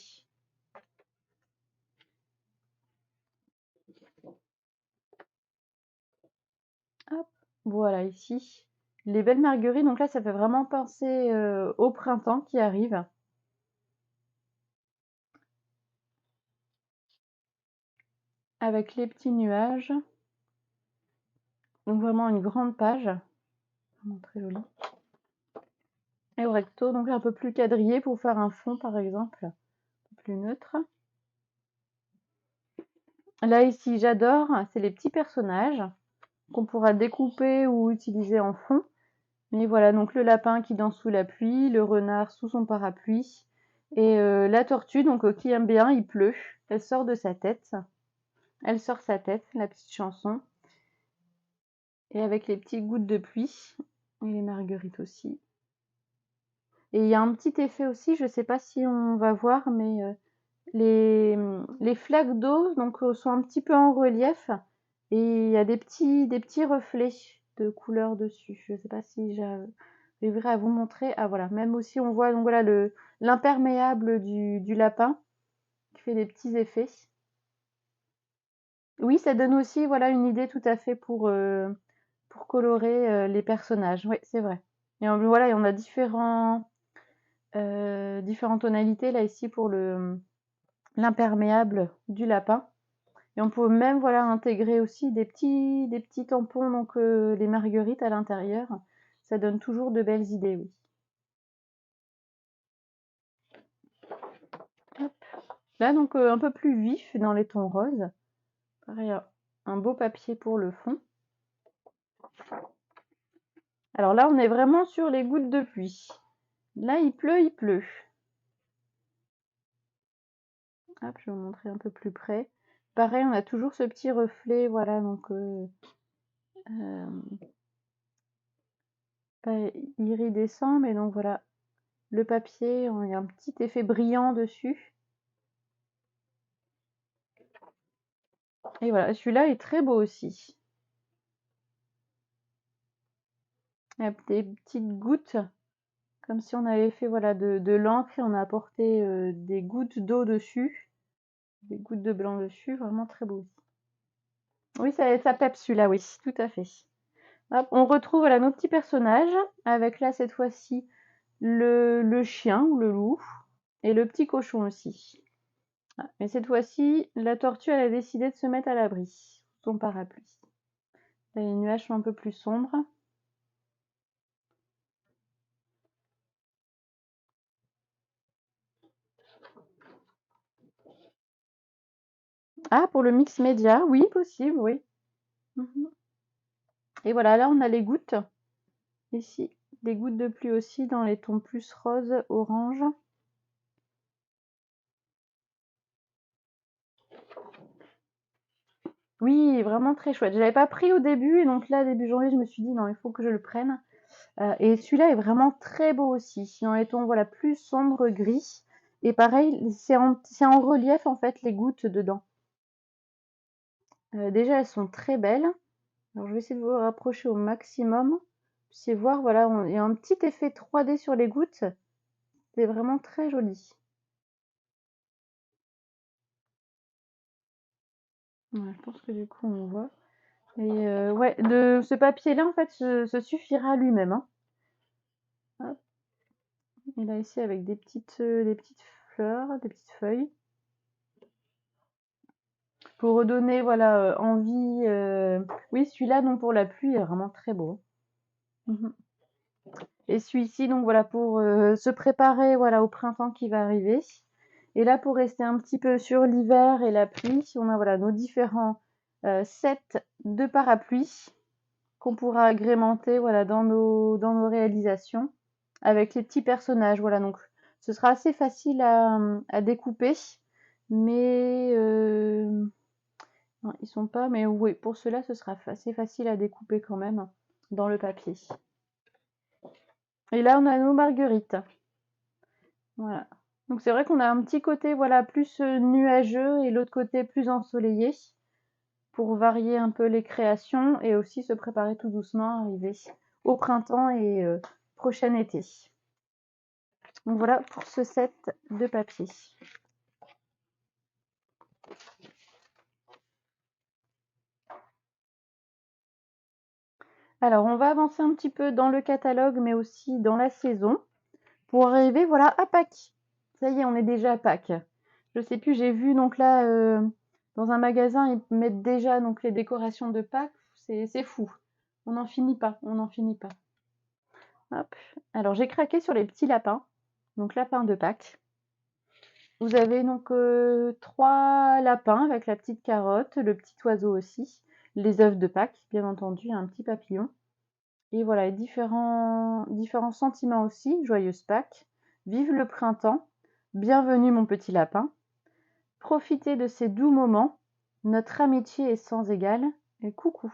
Hop, voilà ici. Les belles marguerites, donc là, ça fait vraiment penser au printemps qui arrive. Avec les petits nuages. Donc vraiment une grande page. Vraiment très jolie. Et au recto, donc un peu plus quadrillé pour faire un fond par exemple, un peu plus neutre. Là ici, j'adore, c'est les petits personnages qu'on pourra découper ou utiliser en fond. Mais voilà, donc le lapin qui danse sous la pluie, le renard sous son parapluie, et la tortue, donc qui aime bien, il pleut. Elle sort de sa tête. Elle sort sa tête, la petite chanson. Et avec les petites gouttes de pluie, et les marguerites aussi. Et il y a un petit effet aussi, je ne sais pas si on va voir, mais les flaques d'eau donc sont un petit peu en relief et il y a des petits reflets de couleur dessus. Je ne sais pas si j'arriverai à vous montrer. Ah voilà, même aussi on voit donc voilà l'imperméable du lapin qui fait des petits effets. Oui, ça donne aussi voilà une idée tout à fait pour colorer les personnages. Oui, c'est vrai. Et voilà, et on a différentes tonalités là ici pour l'imperméable du lapin. Et on peut même voilà intégrer aussi des petits tampons, donc les marguerites à l'intérieur. Ça donne toujours de belles idées, oui. Hop. Là, donc un peu plus vif dans les tons roses. Pareil, un beau papier pour le fond. Alors là, on est vraiment sur les gouttes de pluie. Là, il pleut, il pleut. Hop, je vais vous montrer un peu plus près. Pareil, on a toujours ce petit reflet, voilà, donc pas iridescent, mais donc voilà, le papier, il y a un petit effet brillant dessus. Et voilà, celui-là est très beau aussi. Il y a des petites gouttes, comme si on avait fait voilà, de l'encre et on a apporté des gouttes d'eau dessus, des gouttes de blanc dessus, vraiment très beau aussi. Oui, ça pèpe celui-là, oui, tout à fait. Hop, on retrouve voilà, nos petits personnages, avec là cette fois-ci le chien ou le loup, et le petit cochon aussi. Ah, mais cette fois-ci, la tortue, elle a décidé de se mettre à l'abri, sous son parapluie. Là, les nuages sont un peu plus sombres. Ah, pour le mix média, oui, possible, oui. Mhm. Et voilà, là, on a les gouttes. Ici, des gouttes de pluie aussi dans les tons plus rose, orange. Oui, vraiment très chouette. Je l'avais pas pris au début, et donc là, début janvier, je me suis dit non, il faut que je le prenne. Et celui-là est vraiment très beau aussi, dans les tons, voilà, plus sombre gris. Et pareil, c'est en relief, en fait, les gouttes dedans. Déjà, elles sont très belles. Alors, je vais essayer de vous rapprocher au maximum. Vous voir, voilà, il y a un petit effet 3D sur les gouttes. C'est vraiment très joli. Ouais, je pense que du coup, on voit. Et ouais, ce papier-là, en fait, se suffira lui-même, hein. Hop. Et là, ici, avec des petites fleurs, des petites feuilles. Pour redonner, voilà, envie. Oui, celui-là, donc pour la pluie, est vraiment très beau. Mhm. Et celui-ci, donc voilà, pour se préparer, voilà, au printemps qui va arriver. Et là, pour rester un petit peu sur l'hiver et la pluie, on a voilà nos différents sets de parapluies qu'on pourra agrémenter, voilà, dans nos réalisations avec les petits personnages. Voilà, donc ce sera assez facile à découper, mais non, ils sont pas, mais oui, pour cela, ce sera assez facile à découper quand même dans le papier. Et là, on a nos marguerites. Voilà. Donc c'est vrai qu'on a un petit côté, voilà, plus nuageux et l'autre côté plus ensoleillé pour varier un peu les créations et aussi se préparer tout doucement à arriver au printemps et prochain été. Donc voilà pour ce set de papier. Alors on va avancer un petit peu dans le catalogue mais aussi dans la saison pour arriver, voilà, à Pâques. Ça y est, on est déjà à Pâques. Je sais plus, j'ai vu donc là dans un magasin, ils mettent déjà donc les décorations de Pâques. C'est fou. On n'en finit pas, on n'en finit pas. Hop. Alors j'ai craqué sur les petits lapins. Donc lapin de Pâques. Vous avez donc 3 lapins avec la petite carotte, le petit oiseau aussi, les œufs de Pâques, bien entendu, un petit papillon. Et voilà, différents sentiments aussi. Joyeuse Pâques, vive le printemps, bienvenue mon petit lapin, profitez de ces doux moments, notre amitié est sans égale, et coucou.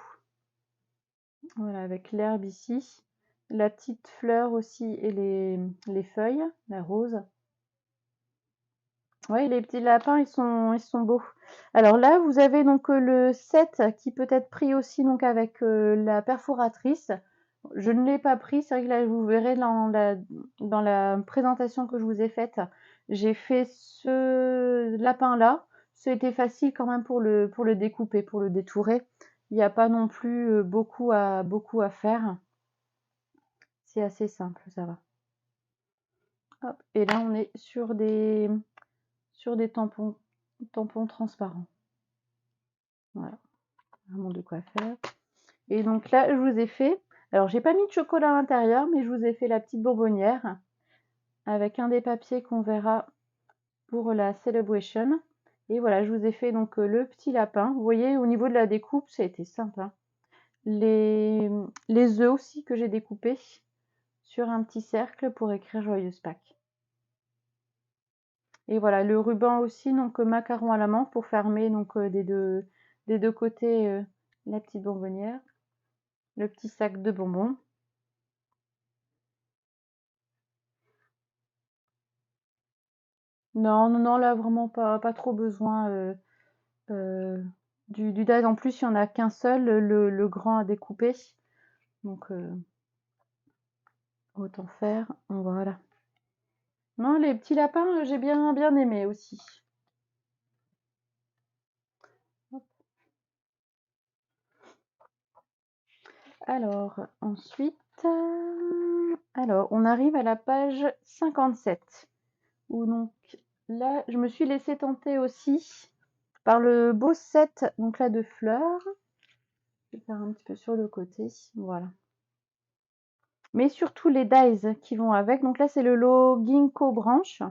Voilà, avec l'herbe ici, la petite fleur aussi et les feuilles, la rose. Oui, les petits lapins, ils sont beaux. Alors là, vous avez donc le set qui peut être pris aussi donc avec la perforatrice. Je ne l'ai pas pris, c'est vrai que là, vous verrez dans la présentation que je vous ai faite, j'ai fait ce lapin-là. C'était facile quand même pour le découper, pour le détourer. Il n'y a pas non plus beaucoup à faire. C'est assez simple, ça va. Hop. Et là, on est sur des tampons transparents. Voilà, vraiment de quoi faire. Et donc là, je vous ai fait, alors j'ai pas mis de chocolat à l'intérieur, mais je vous ai fait la petite bonbonnière avec un des papiers qu'on verra pour la celebration. Et voilà, je vous ai fait donc le petit lapin. Vous voyez, au niveau de la découpe, ça a été simple, hein. Les œufs aussi que j'ai découpés sur un petit cercle pour écrire Joyeuse Pâques. Et voilà, le ruban aussi, donc macaron à la menthe pour fermer donc des deux côtés la petite bonbonnière. Le petit sac de bonbons. Non, non, non, là vraiment pas trop besoin euh, du dade. En plus, il n'y en a qu'un seul, le grand à découper. Donc autant faire. Voilà. Non, les petits lapins, j'ai bien aimé aussi. Alors, ensuite, alors, on arrive à la page 57. Où donc là, je me suis laissée tenter aussi par le beau set donc là de fleurs. Je vais faire un petit peu sur le côté, voilà. Mais surtout les dies qui vont avec. Donc là, c'est le lot Ginkgo branche.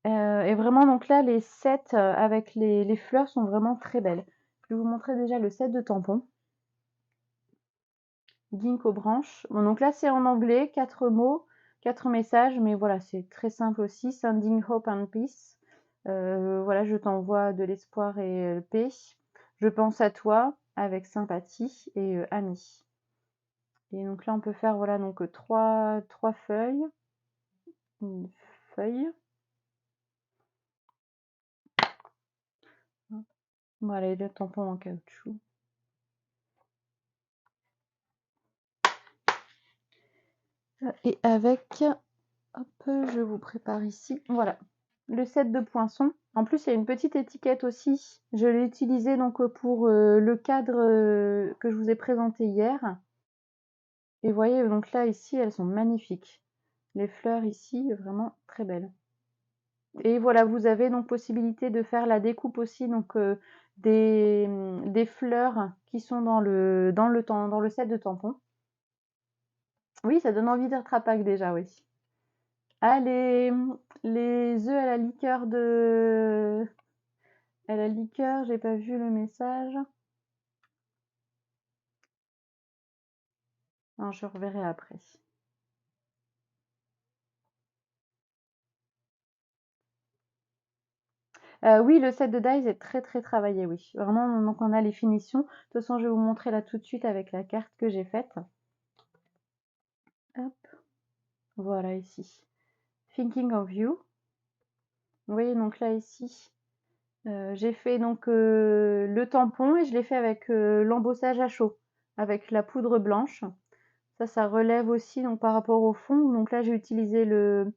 Et vraiment, donc là, les sets avec les fleurs sont vraiment très belles. Je vais vous montrer déjà le set de tampons. Ginkgo branche. Bon, donc là, c'est en anglais, 4 mots, 4 messages, mais voilà, c'est très simple aussi. Sending hope and peace. Voilà, je t'envoie de l'espoir et paix. Je pense à toi avec sympathie et ami. Et donc là, on peut faire, voilà, donc trois feuilles. Une feuille. Voilà, et le tampon en caoutchouc. Et avec, hop, je vous prépare ici, voilà, le set de poinçons. En plus, il y a une petite étiquette aussi. Je l'ai utilisée donc pour le cadre que je vous ai présenté hier. Et vous voyez, donc là, ici, elles sont magnifiques. Les fleurs ici, vraiment très belles. Et voilà, vous avez donc possibilité de faire la découpe aussi donc des fleurs qui sont dans le set de tampons. Oui, ça donne envie d'être à Pâques déjà, oui. Ah, les œufs à la liqueur à la liqueur, j'ai pas vu le message. Non, je reverrai après. Oui, le set de dies est très très travaillé, oui. Vraiment, donc on a les finitions. De toute façon, je vais vous montrer là tout de suite avec la carte que j'ai faite. Hop, voilà ici. Thinking of you. Vous voyez donc là ici, j'ai fait donc le tampon et je l'ai fait avec l'embossage à chaud, avec la poudre blanche. Ça relève aussi donc par rapport au fond. Donc là, j'ai utilisé le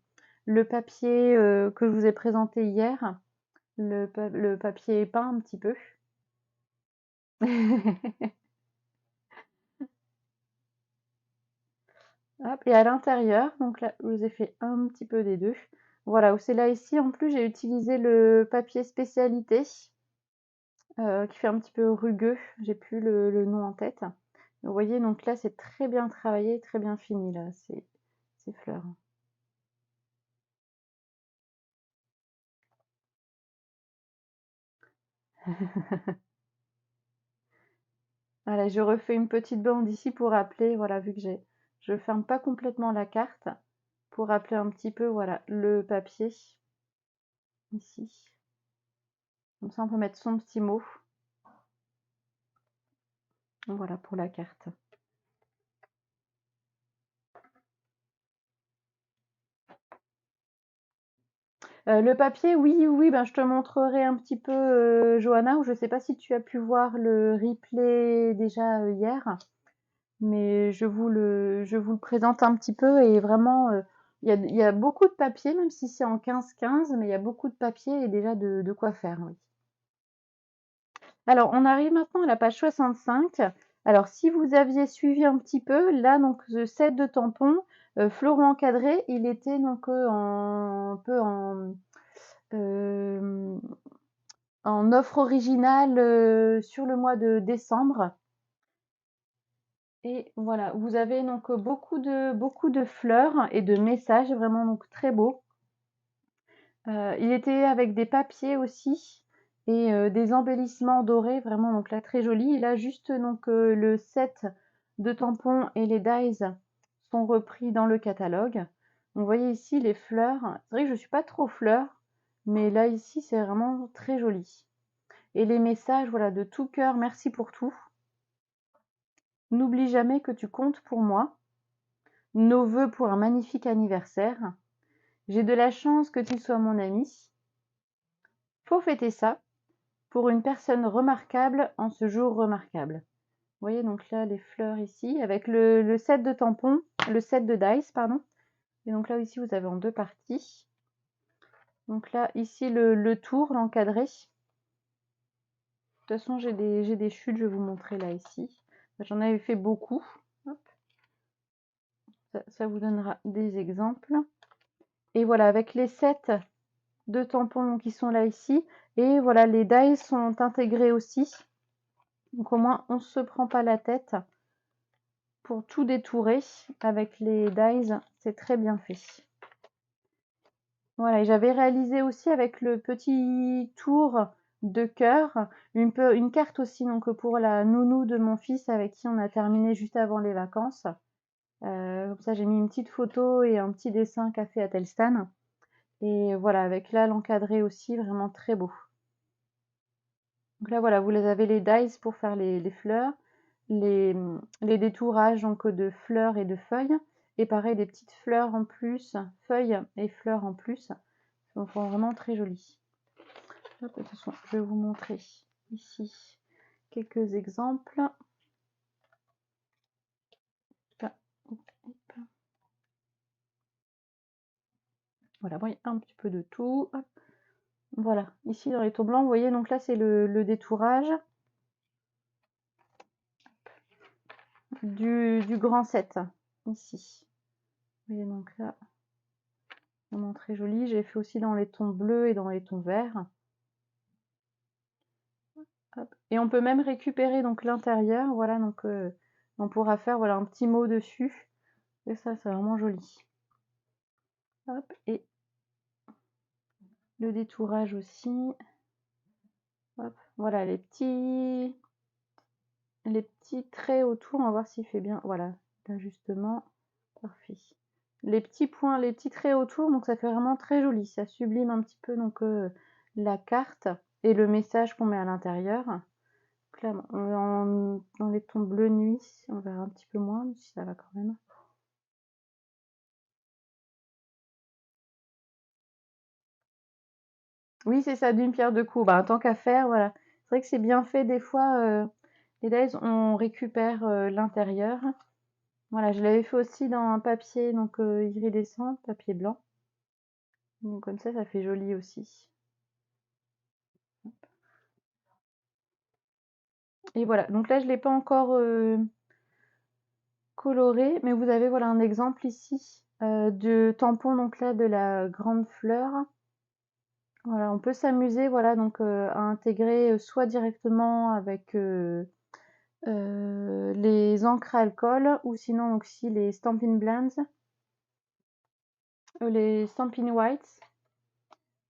papier que je vous ai présenté hier, le papier peint un petit peu. Hop, et à l'intérieur, donc là, je vous ai fait un petit peu des deux. Voilà, où c'est là ici, en plus, j'ai utilisé le papier spécialité qui fait un petit peu rugueux. J'ai plus le nom en tête. Vous voyez, donc là, c'est très bien travaillé, très bien fini, là, ces fleurs. Voilà, je refais une petite bande ici pour rappeler, voilà, vu que je ferme pas complètement la carte, pour rappeler un petit peu, voilà, le papier, ici. Comme ça, on peut mettre son petit mot. Voilà pour la carte. Le papier, oui, oui, ben, je te montrerai un petit peu, Johanna, ou je sais pas si tu as pu voir le replay déjà hier, mais je vous le présente un petit peu et vraiment, il y a beaucoup de papier, même si c'est en 15-15, mais il y a beaucoup de papier et déjà de quoi faire, oui. Alors, on arrive maintenant à la page 65. Alors, si vous aviez suivi un petit peu, là, donc, ce set de tampons, fleurons encadrés, il était donc un peu euh, en offre originale sur le mois de décembre. Et voilà, vous avez donc beaucoup de fleurs et de messages, vraiment donc très beau. Il était avec des papiers aussi et des embellissements dorés, vraiment donc là très joli. Et là juste donc le set de tampons et les dies sont repris dans le catalogue. Vous voyez ici les fleurs. C'est vrai que je suis pas trop fleur, mais là ici c'est vraiment très joli. Et les messages, voilà, de tout cœur, merci pour tout. N'oublie jamais que tu comptes pour moi. Nos vœux pour un magnifique anniversaire. J'ai de la chance que tu sois mon ami. Faut fêter ça. Pour une personne remarquable en ce jour remarquable. Vous voyez donc là les fleurs ici avec le set de tampons, le set de dice, pardon. Et donc là ici vous avez en deux parties. Donc là ici le tour, l'encadré. De toute façon j'ai des chutes, je vais vous montrer là ici. J'en avais fait beaucoup. Hop. Ça vous donnera des exemples. Et voilà avec les sets de tampons qui sont là ici. Et voilà les dice sont intégrés aussi. Donc au moins on ne se prend pas la tête. Pour tout détourer avec les dies, c'est très bien fait. Voilà, et j'avais réalisé aussi avec le petit tour de cœur, une carte aussi donc pour la nounou de mon fils avec qui on a terminé juste avant les vacances. Comme ça, j'ai mis une petite photo et un petit dessin qu'a fait Athelstan. Et voilà, avec là l'encadré aussi, vraiment très beau. Donc là, voilà, vous les avez les dies pour faire les fleurs. les détourages donc de fleurs et de feuilles. Et pareil, des petites fleurs en plus, feuilles et fleurs en plus. Donc vraiment très joli. Hop, de toute façon, je vais vous montrer ici quelques exemples. Là, hop, hop. Voilà, bon, il y a un petit peu de tout. Hop. Voilà, ici dans les tons blancs, vous voyez, donc là c'est le détourage du grand 7, ici. Vous voyez, donc là, vraiment très joli. J'ai fait aussi dans les tons bleus et dans les tons verts. Hop. Et on peut même récupérer donc l'intérieur, voilà, donc on pourra faire voilà un petit mot dessus. Et ça, c'est vraiment joli. Hop, et le détourage aussi. Hop, voilà les petits traits autour, on va voir s'il fait bien. Voilà, l'ajustement, parfait. Les petits points, les petits traits autour, donc ça fait vraiment très joli. Ça sublime un petit peu donc la carte et le message qu'on met à l'intérieur. Là, dans les tons bleu nuit, on verra un petit peu moins, mais si ça va quand même. Oui, c'est ça, d'une pierre deux coups. Bah, tant qu'à faire, voilà. C'est vrai que c'est bien fait des fois. Les dies, on récupère l'intérieur. Voilà, je l'avais fait aussi dans un papier donc iridescent, papier blanc. Donc comme ça fait joli aussi. Et voilà, donc là je l'ai pas encore coloré, mais vous avez voilà un exemple ici de tampon donc là de la grande fleur. Voilà, on peut s'amuser voilà donc à intégrer soit directement avec les encres à alcool ou sinon aussi les Stampin' Blends, les Stampin' Whites.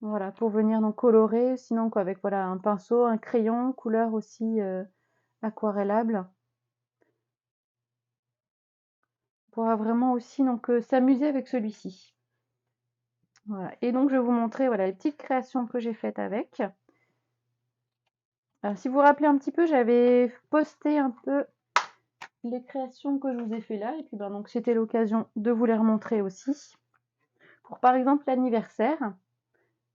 Voilà, pour venir donc colorer, sinon quoi, avec voilà un pinceau, un crayon, couleur aussi aquarellable. On pourra vraiment aussi donc s'amuser avec celui-ci. Voilà. Et donc je vais vous montrer voilà les petites créations que j'ai faites avec. Alors, si vous vous rappelez un petit peu, j'avais posté un peu les créations que je vous ai fait là, et puis ben donc c'était l'occasion de vous les remontrer aussi. Pour par exemple l'anniversaire,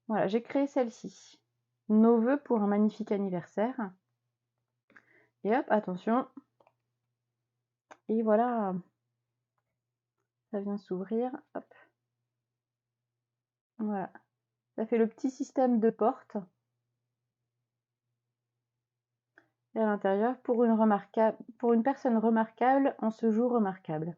voilà, j'ai créé celle-ci. Nos vœux pour un magnifique anniversaire. Et hop, attention. Et voilà, ça vient s'ouvrir. Hop. Voilà. Ça fait le petit système de porte. Et à l'intérieur, pour une personne remarquable en ce jour remarquable.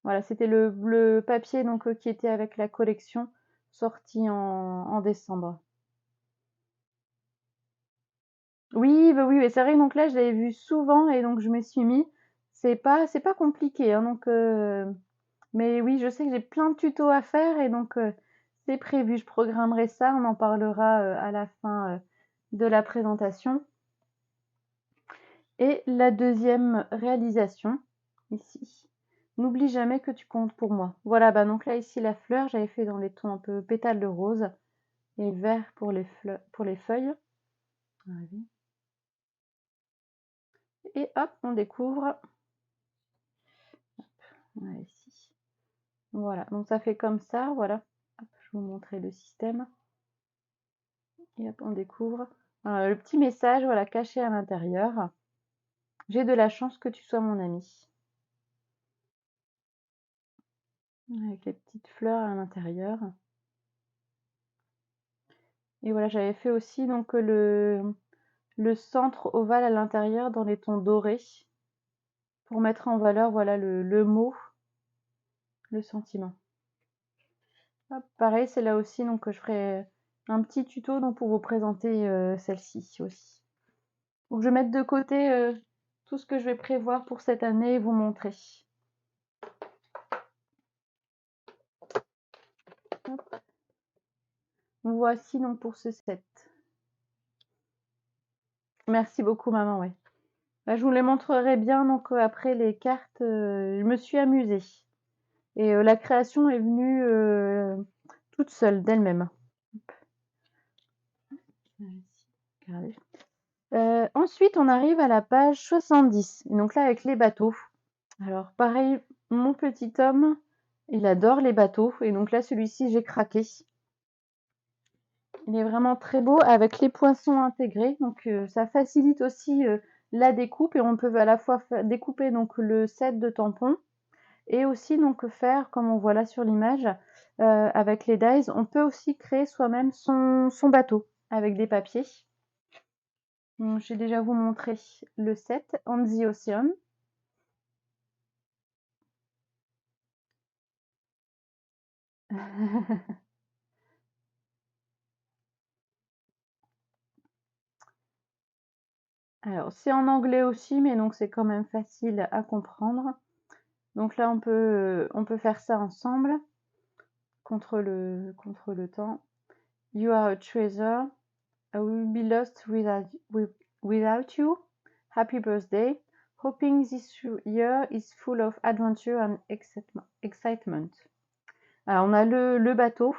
Voilà, c'était le papier donc qui était avec la collection sortie en décembre. Oui, bah oui, mais c'est vrai que donc là je l'avais vu souvent et donc je me suis mis. C'est pas compliqué, hein, donc mais oui, je sais que j'ai plein de tutos à faire et donc c'est prévu. Je programmerai ça, on en parlera à la fin de la présentation. Et la deuxième réalisation, ici. N'oublie jamais que tu comptes pour moi. Voilà, bah donc là ici la fleur, j'avais fait dans les tons un peu pétales de rose et vert pour les feuilles. Et hop, on découvre. Voilà, ici. Voilà, donc ça fait comme ça, voilà. Hop, je vais vous montrer le système. Et hop, on découvre le petit message, voilà, caché à l'intérieur. J'ai de la chance que tu sois mon ami. Avec les petites fleurs à l'intérieur. Et voilà, j'avais fait aussi donc le centre ovale à l'intérieur dans les tons dorés pour mettre en valeur voilà le mot, le sentiment. Hop, pareil, c'est là aussi donc que je ferai un petit tuto donc, pour vous présenter celle-ci aussi. Donc je vais mettre de côté tout ce que je vais prévoir pour cette année et vous montrer. Hop. Voici donc pour ce set. Merci beaucoup maman, ouais. Là, je vous les montrerai bien donc après les cartes. Je me suis amusée. Et la création est venue toute seule d'elle-même. Ensuite, on arrive à la page 70. Et donc là, avec les bateaux. Alors, pareil, mon petit homme, il adore les bateaux. Et donc là, celui-ci, j'ai craqué. Il est vraiment très beau avec les poinçons intégrés. Donc, ça facilite aussi la découpe. Et on peut à la fois découper donc, le set de tampons. Et aussi donc faire, comme on voit là sur l'image, avec les dies, on peut aussi créer soi-même son bateau avec des papiers. J'ai déjà vous montré le set On the Ocean. Alors, c'est en anglais aussi, mais donc c'est quand même facile à comprendre. Donc là, on peut faire ça ensemble contre le temps. You are a treasure. I will be lost without you. Happy birthday. Hoping this year is full of adventure and excitement. Alors, on a le bateau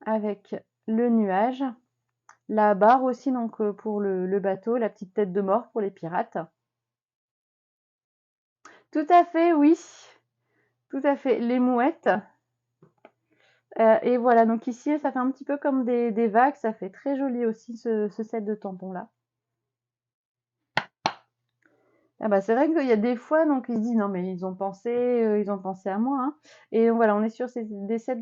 avec le nuage. La barre aussi, donc pour le bateau, la petite tête de mort pour les pirates. Tout à fait, oui. Tout à fait. Les mouettes. Et voilà, donc ici, ça fait un petit peu comme des vagues. Ça fait très joli aussi, ce set de tampons-là. Ah bah, c'est vrai qu'il y a des fois, donc ils se disent, non, mais ils ont pensé à moi, hein. Et donc voilà, on est sur des sets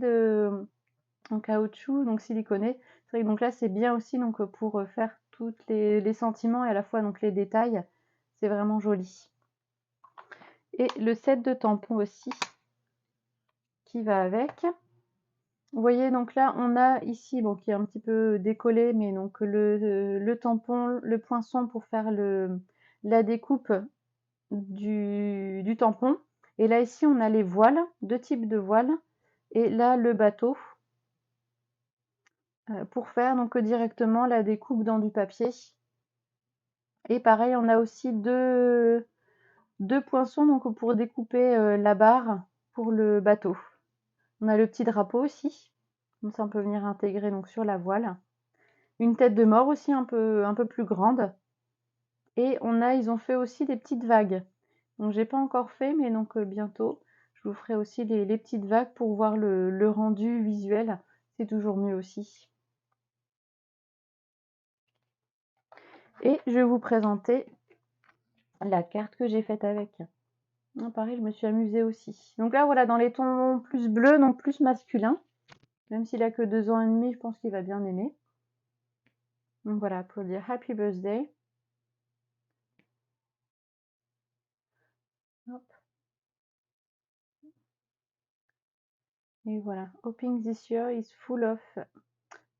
en caoutchouc, donc siliconé. C'est vrai que donc là, c'est bien aussi donc, pour faire tous les sentiments et à la fois donc les détails. C'est vraiment joli. Et le set de tampons aussi qui va avec. Vous voyez, donc là, on a ici, bon, qui est un petit peu décollé, mais donc le tampon, le poinçon pour faire la découpe du tampon. Et là, ici, on a les voiles, deux types de voiles. Et là, le bateau pour faire donc directement la découpe dans du papier. Et pareil, on a aussi deux poinçons donc pour découper la barre pour le bateau. On a le petit drapeau aussi. Donc ça, on peut venir intégrer donc sur la voile. Une tête de mort aussi un peu plus grande. Et ils ont fait aussi des petites vagues. Donc j'ai pas encore fait, mais donc bientôt, je vous ferai aussi les petites vagues pour voir le rendu visuel. C'est toujours mieux aussi. Et je vais vous présenter la carte que j'ai faite avec. Pareil, je me suis amusée aussi. Donc là, voilà, dans les tons plus bleus, donc plus masculins. Même s'il a que 2 ans et demi, je pense qu'il va bien aimer. Donc voilà, pour dire Happy Birthday. Hop. Et voilà, Hoping this year is full of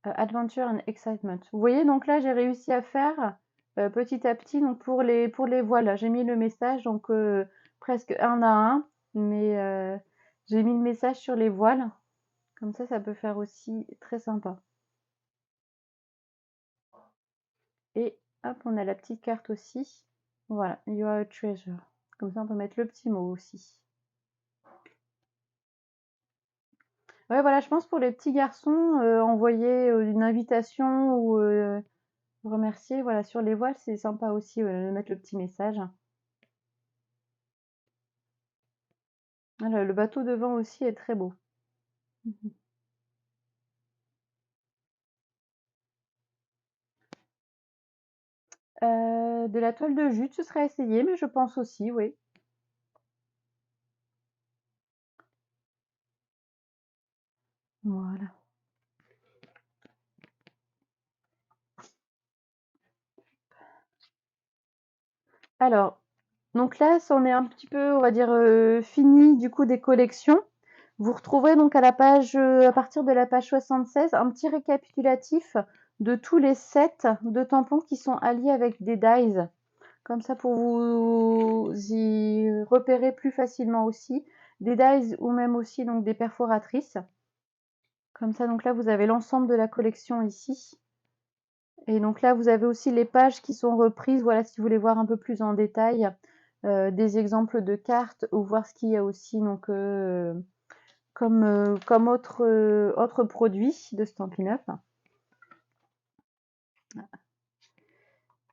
adventure and excitement. Vous voyez, donc là, j'ai réussi à faire petit à petit, donc pour les voiles, j'ai mis le message, donc presque un à un, mais j'ai mis le message sur les voiles. Comme ça peut faire aussi très sympa. Et hop, on a la petite carte aussi. Voilà, you are a treasure. Comme ça, on peut mettre le petit mot aussi. Ouais, voilà, je pense pour les petits garçons, envoyer une invitation ou remercier, voilà, sur les voiles, c'est sympa aussi de mettre le petit message. Voilà, le bateau devant aussi est très beau. De la toile de jute, ce serait essayé, mais je pense aussi, oui. Voilà. Alors, donc là, c'en est un petit peu, on va dire, fini du coup des collections. Vous retrouverez donc à partir de la page 76, un petit récapitulatif de tous les sets de tampons qui sont alliés avec des dies. Comme ça, pour vous y repérer plus facilement aussi. Des dies ou même aussi donc des perforatrices. Comme ça, donc là, vous avez l'ensemble de la collection ici. Et donc là, vous avez aussi les pages qui sont reprises. Voilà, si vous voulez voir un peu plus en détail des exemples de cartes ou voir ce qu'il y a aussi donc, comme autre produit de Stampin' Up.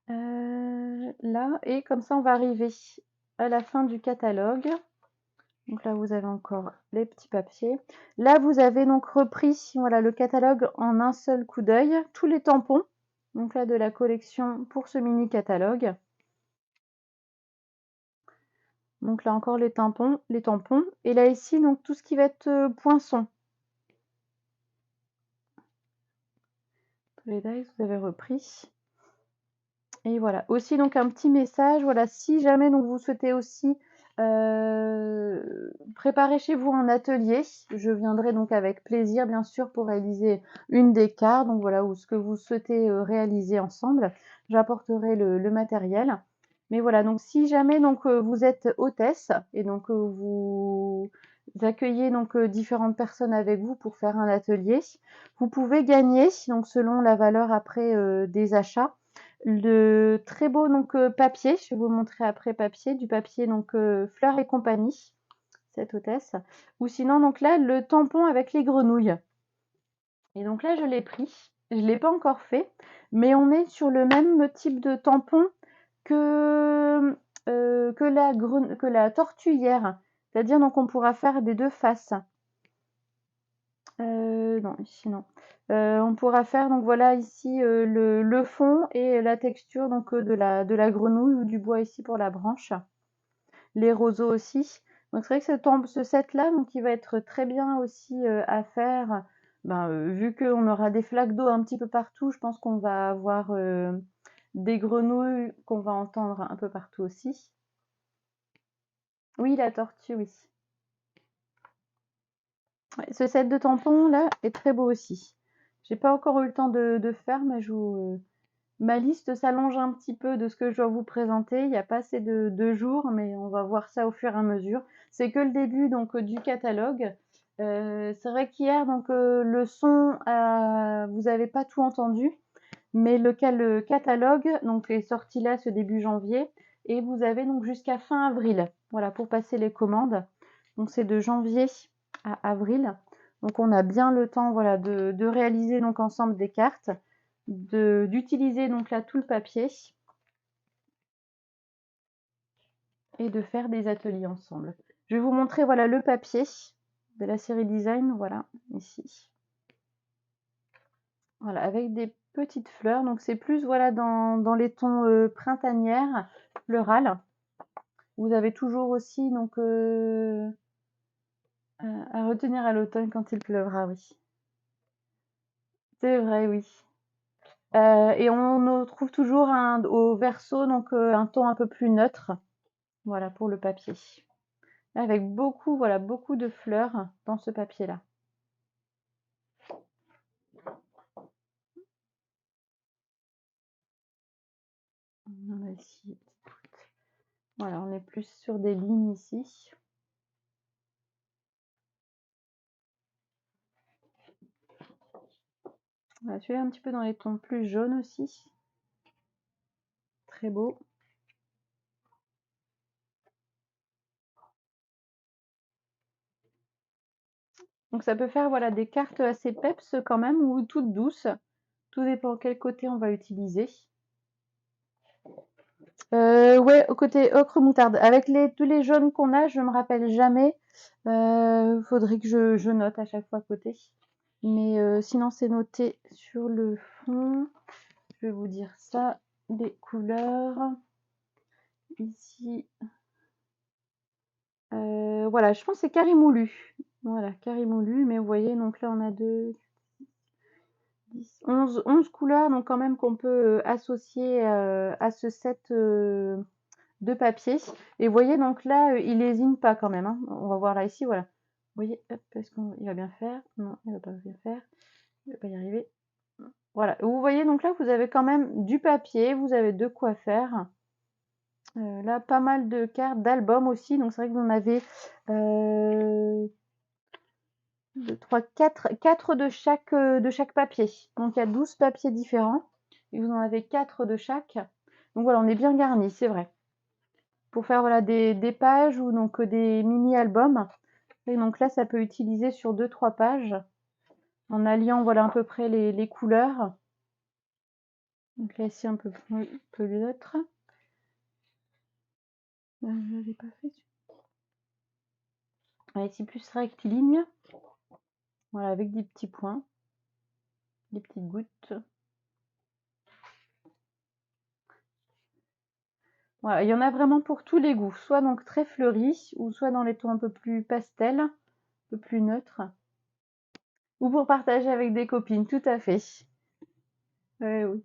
là, et comme ça on va arriver à la fin du catalogue. Donc là vous avez encore les petits papiers. Là vous avez donc repris, voilà, le catalogue en un seul coup d'œil, tous les tampons, donc là de la collection pour ce mini catalogue. Donc là encore les tampons, et là ici donc tout ce qui va être poinçon. Les dies vous avez repris. Et voilà, aussi donc un petit message, voilà, si jamais donc vous souhaitez aussi préparer chez vous un atelier, je viendrai donc avec plaisir bien sûr pour réaliser une des cartes, donc voilà, ou ce que vous souhaitez réaliser ensemble, j'apporterai le matériel. Mais voilà, donc si jamais donc vous êtes hôtesse et donc vous accueillez donc différentes personnes avec vous pour faire un atelier, vous pouvez gagner, donc selon la valeur après des achats, le très beau donc papier, je vais vous montrer après papier, du papier donc Fleurs et compagnie, cette hôtesse, ou sinon donc là le tampon avec les grenouilles. Et donc là je l'ai pris, je l'ai pas encore fait, mais on est sur le même type de tampon que la tortuaire, c'est-à-dire donc on pourra faire des deux faces. Non, ici non. On pourra faire donc voilà ici le fond et la texture donc de la grenouille ou du bois ici pour la branche. Les roseaux aussi. Donc c'est vrai que ce set là donc il va être très bien aussi à faire. Ben, vu qu'on aura des flaques d'eau un petit peu partout, je pense qu'on va avoir des grenouilles qu'on va entendre un peu partout aussi. Oui, la tortue, oui. Ouais, ce set de tampons là est très beau aussi. J'ai pas encore eu le temps de faire, mais ma liste s'allonge un petit peu de ce que je dois vous présenter. Il n'y a pas assez de jours, mais on va voir ça au fur et à mesure. C'est que le début donc du catalogue. C'est vrai qu'hier donc le son, vous n'avez pas tout entendu, mais le catalogue donc est sorti là ce début janvier et vous avez donc jusqu'à fin avril. Voilà pour passer les commandes. Donc c'est de janvier à avril. Donc on a bien le temps voilà de réaliser donc ensemble des cartes, d'utiliser donc là tout le papier et de faire des ateliers ensemble. Je vais vous montrer voilà le papier de la série design, voilà ici. Voilà, avec des petites fleurs. Donc c'est plus voilà dans les tons printanières, florales. Vous avez toujours aussi donc à retenir à l'automne quand il pleuvra, oui. C'est vrai, oui. Et on trouve toujours au verso donc un ton un peu plus neutre, voilà pour le papier. Avec beaucoup, voilà, beaucoup de fleurs dans ce papier-là. On a ici, voilà, on est plus sur des lignes ici. Voilà, celui-là un petit peu dans les tons plus jaunes aussi. Très beau. Donc ça peut faire voilà des cartes assez peps quand même ou toutes douces. Tout dépend quel côté on va utiliser. Ouais, au côté ocre moutarde. Avec tous les jaunes qu'on a, je me rappelle jamais. Faudrait que je note à chaque fois côté. Mais sinon c'est noté sur le fond. Je vais vous dire ça. Des couleurs. Ici. Voilà, je pense que c'est Carimoulu. Voilà, Carimoulu. Mais vous voyez, donc là on a 11 couleurs, donc quand même qu'on peut associer à ce set de papier. Et vous voyez, donc là, il lésine pas quand même. Hein. On va voir là ici, voilà. Vous voyez, hop, est-ce qu'il va bien faire? Non, il va pas bien faire. Il va pas y arriver. Voilà. Vous voyez, donc là, vous avez quand même du papier, vous avez de quoi faire. Là, pas mal de cartes d'albums aussi. Donc c'est vrai que vous en avez 2, 3, 4 de chaque papier. Donc il y a 12 papiers différents. Et vous en avez 4 de chaque. Donc voilà, on est bien garni, c'est vrai. Pour faire voilà, des pages ou donc des mini-albums. Et donc là, ça peut utiliser sur 2-3 pages. En alliant voilà à peu près les couleurs. Donc là, ici, un peu l'autre. Je ne l'ai pas fait. Là, ici, plus rectiligne. Voilà, avec des petits points. Des petites gouttes. Voilà, il y en a vraiment pour tous les goûts. Soit donc très fleuri, ou soit dans les tons un peu plus pastel, un peu plus neutre. Ou pour partager avec des copines, tout à fait. Ouais, oui.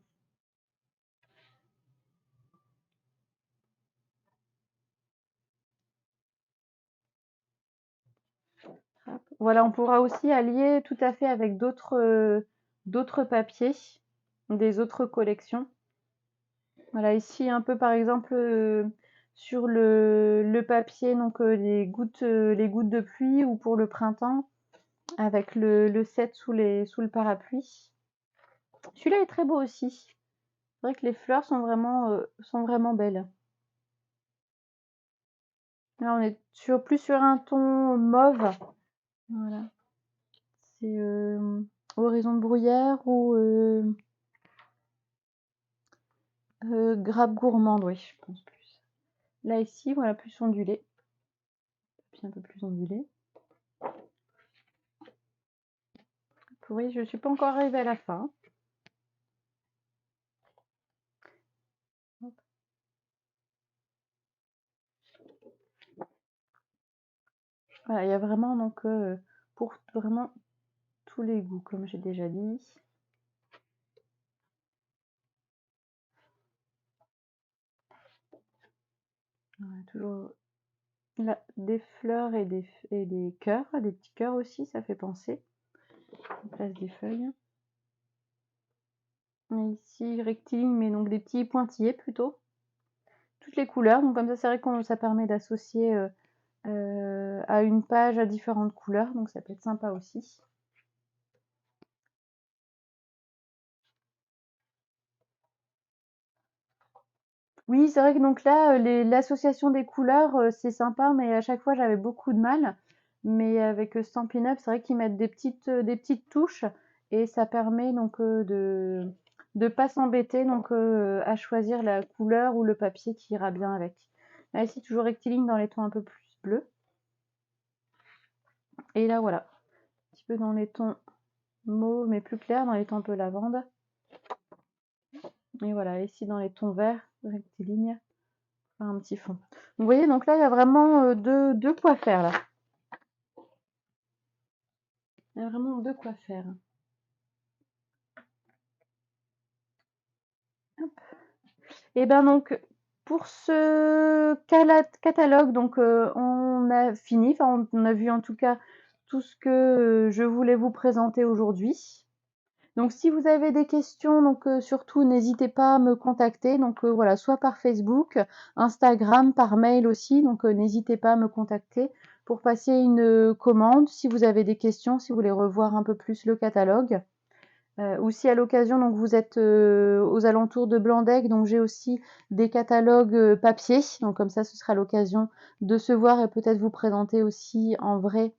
Voilà, on pourra aussi allier tout à fait avec d'autres papiers, des autres collections. Voilà, ici un peu par exemple sur le papier, donc les gouttes de pluie, ou pour le printemps, avec le set sous le parapluie. Celui-là est très beau aussi. C'est vrai que les fleurs sont vraiment belles. Là, on est plus sur un ton mauve. Voilà. C'est horizon de bruyère ou grappe gourmande, oui, je pense plus. Là, ici, voilà, plus ondulé. Puis un peu plus ondulé. Oui, je suis pas encore arrivée à la fin. Hop. Voilà, il y a vraiment donc pour vraiment tous les goûts, comme j'ai déjà dit. Voilà, toujours là, des fleurs et des cœurs, des petits cœurs aussi, ça fait penser. On place des feuilles. Et ici, rectiligne, mais donc des petits pointillés plutôt. Toutes les couleurs, donc comme ça, c'est vrai que ça permet d'associer à une page à différentes couleurs, donc ça peut être sympa aussi. Oui, c'est vrai que donc là, l'association des couleurs, c'est sympa, mais à chaque fois j'avais beaucoup de mal. Mais avec Stampin' Up, c'est vrai qu'ils mettent des petites touches, et ça permet donc de pas s'embêter donc à choisir la couleur ou le papier qui ira bien avec. Là ici, toujours rectiligne dans les tons un peu plus bleus. Et là voilà, un petit peu dans les tons mauve, mais plus clairs, dans les tons un peu lavande. Et voilà, ici dans les tons verts, rectiligne, un petit fond. Donc, vous voyez, donc là, il y a vraiment deux quoi faire, là. Il y a vraiment deux quoi faire. Hop. Et ben donc, pour ce catalogue, donc on a fini, enfin on a vu en tout cas tout ce que je voulais vous présenter aujourd'hui. Donc si vous avez des questions, donc surtout n'hésitez pas à me contacter. Donc voilà, soit par Facebook, Instagram, par mail aussi. Donc n'hésitez pas à me contacter pour passer une commande. Si vous avez des questions, si vous voulez revoir un peu plus le catalogue. Ou si à l'occasion, donc vous êtes aux alentours de Blandec, donc j'ai aussi des catalogues papier. Donc comme ça, ce sera l'occasion de se voir et peut-être vous présenter aussi en vrai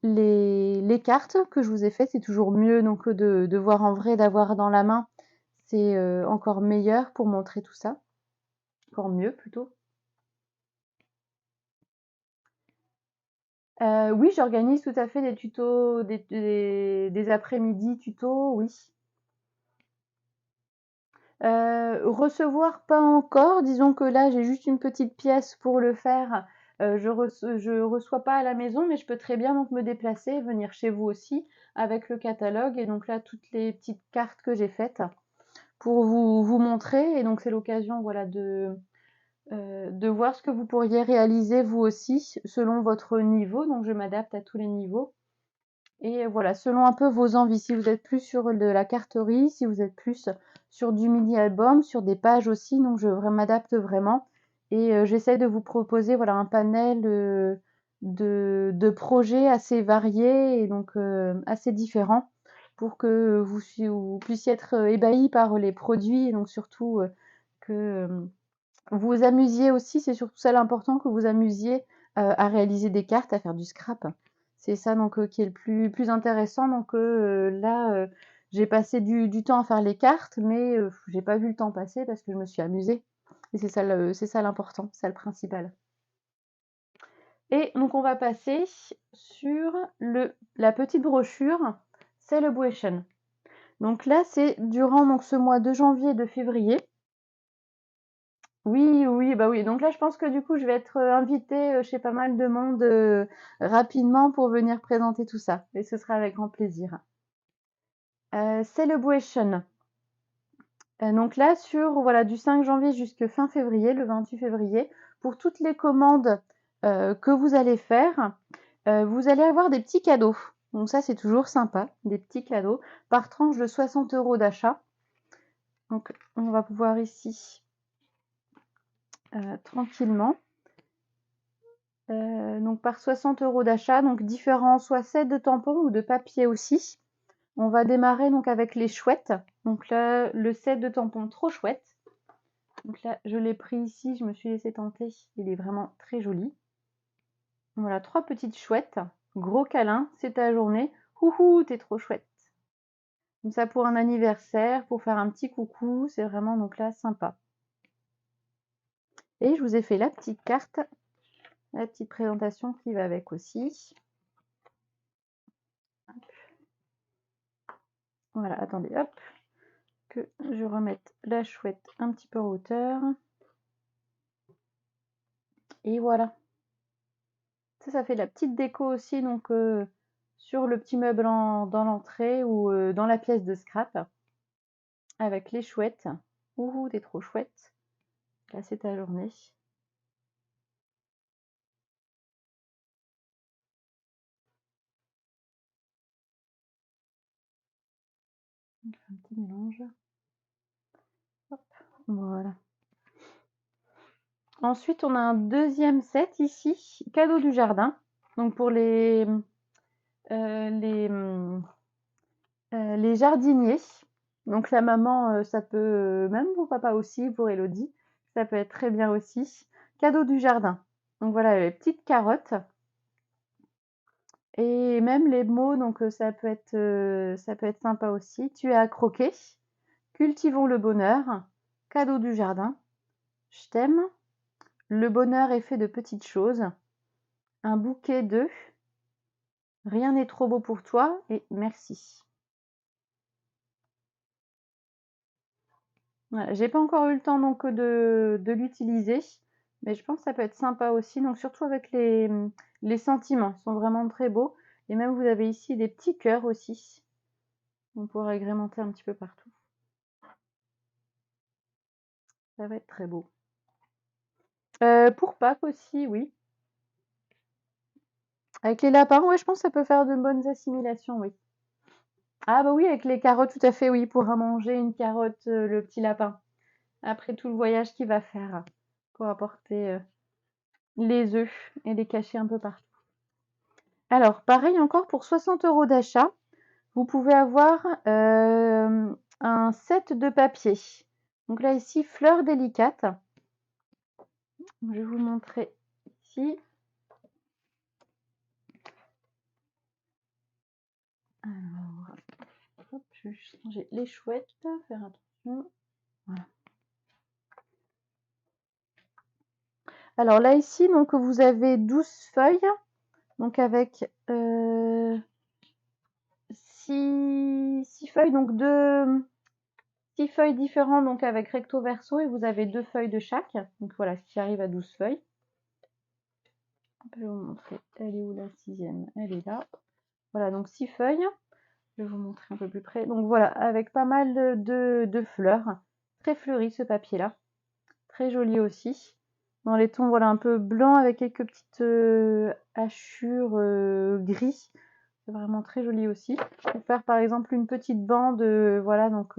les cartes que je vous ai faites. C'est toujours mieux donc de voir en vrai, d'avoir dans la main. C'est encore meilleur pour montrer tout ça. Encore mieux plutôt. Oui, j'organise tout à fait des tutos, des après-midi tutos, oui. Recevoir pas encore, disons que là j'ai juste une petite pièce pour le faire. Je reçois pas à la maison, mais je peux très bien donc me déplacer, venir chez vous aussi avec le catalogue, et donc là toutes les petites cartes que j'ai faites pour vous montrer. Et donc c'est l'occasion, voilà, de voir ce que vous pourriez réaliser vous aussi selon votre niveau. Donc je m'adapte à tous les niveaux. Et voilà, selon un peu vos envies, si vous êtes plus sur de la carterie, si vous êtes plus sur du mini-album, sur des pages aussi, donc je m'adapte vraiment. Et j'essaie de vous proposer, voilà, un panel de projets assez variés et donc assez différents, pour que vous puissiez être ébahis par les produits, et donc surtout que vous vous amusiez aussi. C'est surtout ça l'important, que vous amusiez à réaliser des cartes, à faire du scrap. C'est ça donc qui est le plus intéressant. Donc là, j'ai passé du temps à faire les cartes, mais j'ai pas vu le temps passer parce que je me suis amusée. Et c'est ça l'important, c'est ça le principal. Et donc on va passer sur la petite brochure Celebration. Donc là, c'est durant donc, ce mois de janvier et de février. Oui, oui, bah oui. Donc là, je pense que du coup, je vais être invitée chez pas mal de monde rapidement pour venir présenter tout ça. Et ce sera avec grand plaisir. Celebration. Donc là, voilà, du 5 janvier jusqu'à fin février, le 28 février, pour toutes les commandes que vous allez faire, vous allez avoir des petits cadeaux. Donc ça, c'est toujours sympa, des petits cadeaux par tranche de 60 € d'achat. Donc on va pouvoir ici tranquillement. Donc par 60 € d'achat, donc différents soit sets de tampons ou de papier aussi. On va démarrer donc avec les chouettes. Donc là, le set de tampons trop chouette. Donc là, je l'ai pris ici, je me suis laissé tenter. Il est vraiment très joli. Voilà, 3 petites chouettes. Gros câlin, c'est ta journée. Houhou, t'es trop chouette. Comme ça pour un anniversaire, pour faire un petit coucou, c'est vraiment donc là sympa. Et je vous ai fait la petite carte, la petite présentation qui va avec aussi. Voilà, attendez, hop, que je remette la chouette un petit peu en hauteur. Et voilà. Ça fait la petite déco aussi, donc sur le petit meuble dans l'entrée ou dans la pièce de scrap. Avec les chouettes. Ouh, t'es trop chouette. Là, c'est ta journée. On fait un petit mélange. Hop, voilà. Ensuite, on a un deuxième set ici, cadeau du jardin. Donc pour les jardiniers. Donc la maman, ça peut, même pour papa aussi, pour Elodie, ça peut être très bien aussi. Cadeau du jardin. Donc voilà, les petites carottes. Et même les mots, donc ça peut être sympa aussi. Tu es à croquer. Cultivons le bonheur. Cadeau du jardin. Je t'aime. Le bonheur est fait de petites choses. Un bouquet de. Rien n'est trop beau pour toi et merci. Voilà, j'ai pas encore eu le temps donc de l'utiliser, mais je pense que ça peut être sympa aussi. Donc surtout avec les sentiments, ils sont vraiment très beaux. Et même vous avez ici des petits cœurs aussi. On pourra agrémenter un petit peu partout. Ça va être très beau. Pour Pâques aussi, oui. Avec les lapins, ouais, je pense que ça peut faire de bonnes assimilations, oui. Ah bah oui, avec les carottes, tout à fait, oui, pourra manger une carotte, le petit lapin. Après tout le voyage qu'il va faire pour apporter les œufs et les cacher un peu partout. Alors, pareil encore pour 60 € d'achat, vous pouvez avoir un set de papier. Donc là, ici, fleurs délicates. Je vais vous montrer ici. Alors, hop, je vais changer les chouettes, faire attention. Voilà. Alors là, ici, donc vous avez 12 feuilles, donc avec 6 feuilles, donc 6 feuilles différentes, donc avec recto verso, et vous avez 2 feuilles de chaque. Donc voilà, ce qui arrive à 12 feuilles. Je vais vous montrer, elle est où la 6e? Elle est là. Voilà, donc 6 feuilles. Je vais vous montrer un peu plus près. Donc voilà, avec pas mal de fleurs. Très fleuri ce papier-là. Très joli aussi. Dans les tons, voilà, un peu blanc avec quelques petites hachures gris. C'est vraiment très joli aussi. Pour faire par exemple une petite bande, voilà, donc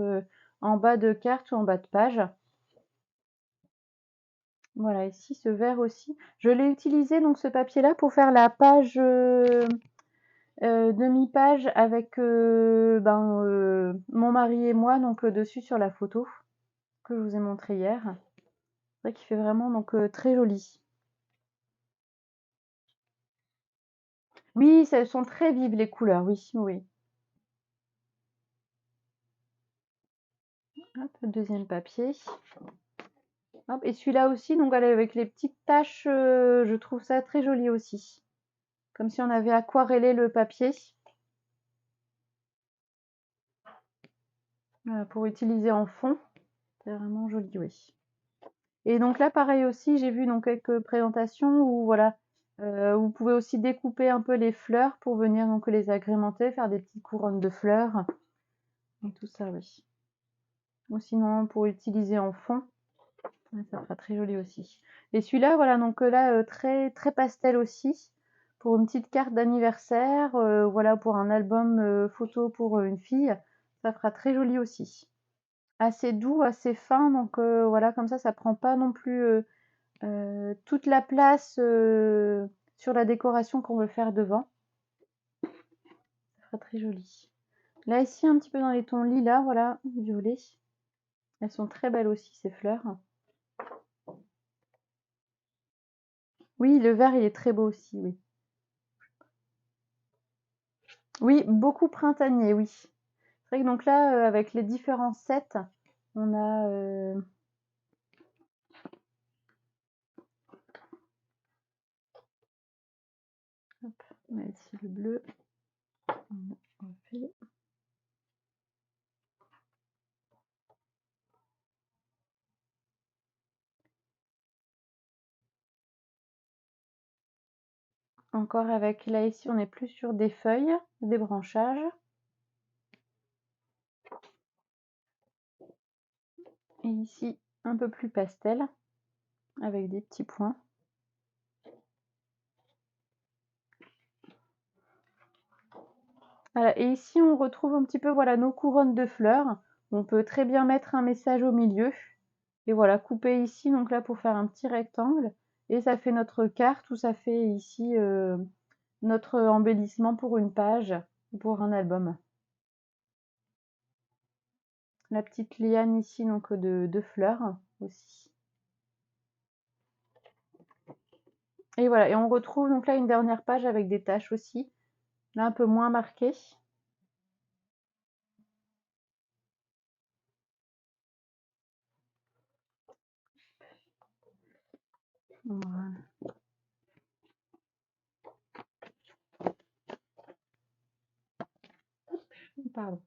en bas de carte ou en bas de page. Voilà, ici ce vert aussi. Je l'ai utilisé donc ce papier-là pour faire la page demi-page avec mon mari et moi donc dessus sur la photo que je vous ai montré hier. C'est vrai qu'il fait vraiment donc très joli. Oui, elles sont très vives les couleurs, oui, oui. Hop, deuxième papier. Hop, et celui-là aussi, donc avec les petites taches, je trouve ça très joli aussi. Comme si on avait aquarellé le papier. Pour utiliser en fond. C'est vraiment joli, oui. Et donc là, pareil aussi, j'ai vu donc quelques présentations où voilà, vous pouvez aussi découper un peu les fleurs pour venir donc les agrémenter, faire des petites couronnes de fleurs. Donc tout ça, oui. Ou sinon pour utiliser en fond, ça fera très joli aussi. Et celui-là, voilà, donc là très très pastel aussi, pour une petite carte d'anniversaire, voilà, pour un album photo pour une fille, ça fera très joli aussi. Assez doux, assez fin, donc voilà, comme ça prend pas non plus toute la place sur la décoration qu'on veut faire devant. Ça sera très joli. Là ici, un petit peu dans les tons lilas, voilà, violet. Elles sont très belles aussi, ces fleurs. Oui, le vert, il est très beau aussi, oui. Oui, beaucoup printanier, oui. C'est vrai que donc là, avec les différents sets, on a... Hop, on a ici le bleu. On fait... Encore avec, là ici, on est plus sur des feuilles, des branchages. Et ici, un peu plus pastel, avec des petits points. Voilà, et ici, on retrouve un petit peu voilà, nos couronnes de fleurs. On peut très bien mettre un message au milieu. Et voilà, couper ici, donc là, pour faire un petit rectangle. Et ça fait notre carte, ou ça fait ici notre embellissement pour une page, ou pour un album. La petite liane ici, donc de fleurs aussi. Et voilà, et on retrouve donc là une dernière page avec des taches aussi, là un peu moins marquées. Voilà. Pardon.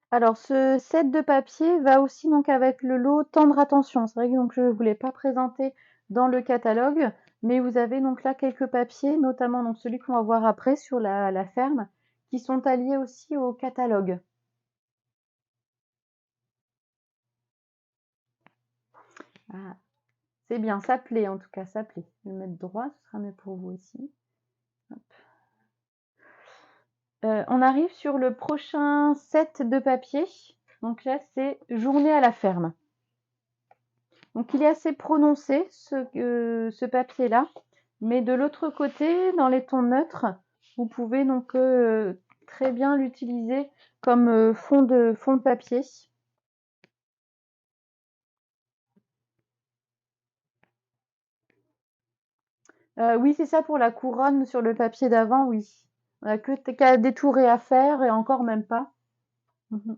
Alors ce set de papier va aussi donc avec le lot Tendre Attention. C'est vrai que donc je ne vous l'ai pas présenté dans le catalogue, mais vous avez donc là quelques papiers, notamment donc celui qu'on va voir après sur la ferme, qui sont alliés aussi au catalogue. Ah, c'est bien, ça plaît en tout cas, ça plaît. Je vais le mettre droit, ce sera mieux pour vous aussi. Hop. On arrive sur le prochain set de papier. Donc là, c'est Journée à la ferme. Donc il est assez prononcé, ce papier-là. Mais de l'autre côté, dans les tons neutres, vous pouvez donc très bien l'utiliser comme fond de papier. Oui, c'est ça pour la couronne sur le papier d'avant, oui. On n'a que qu'à détourer à faire et encore même pas. Mhm.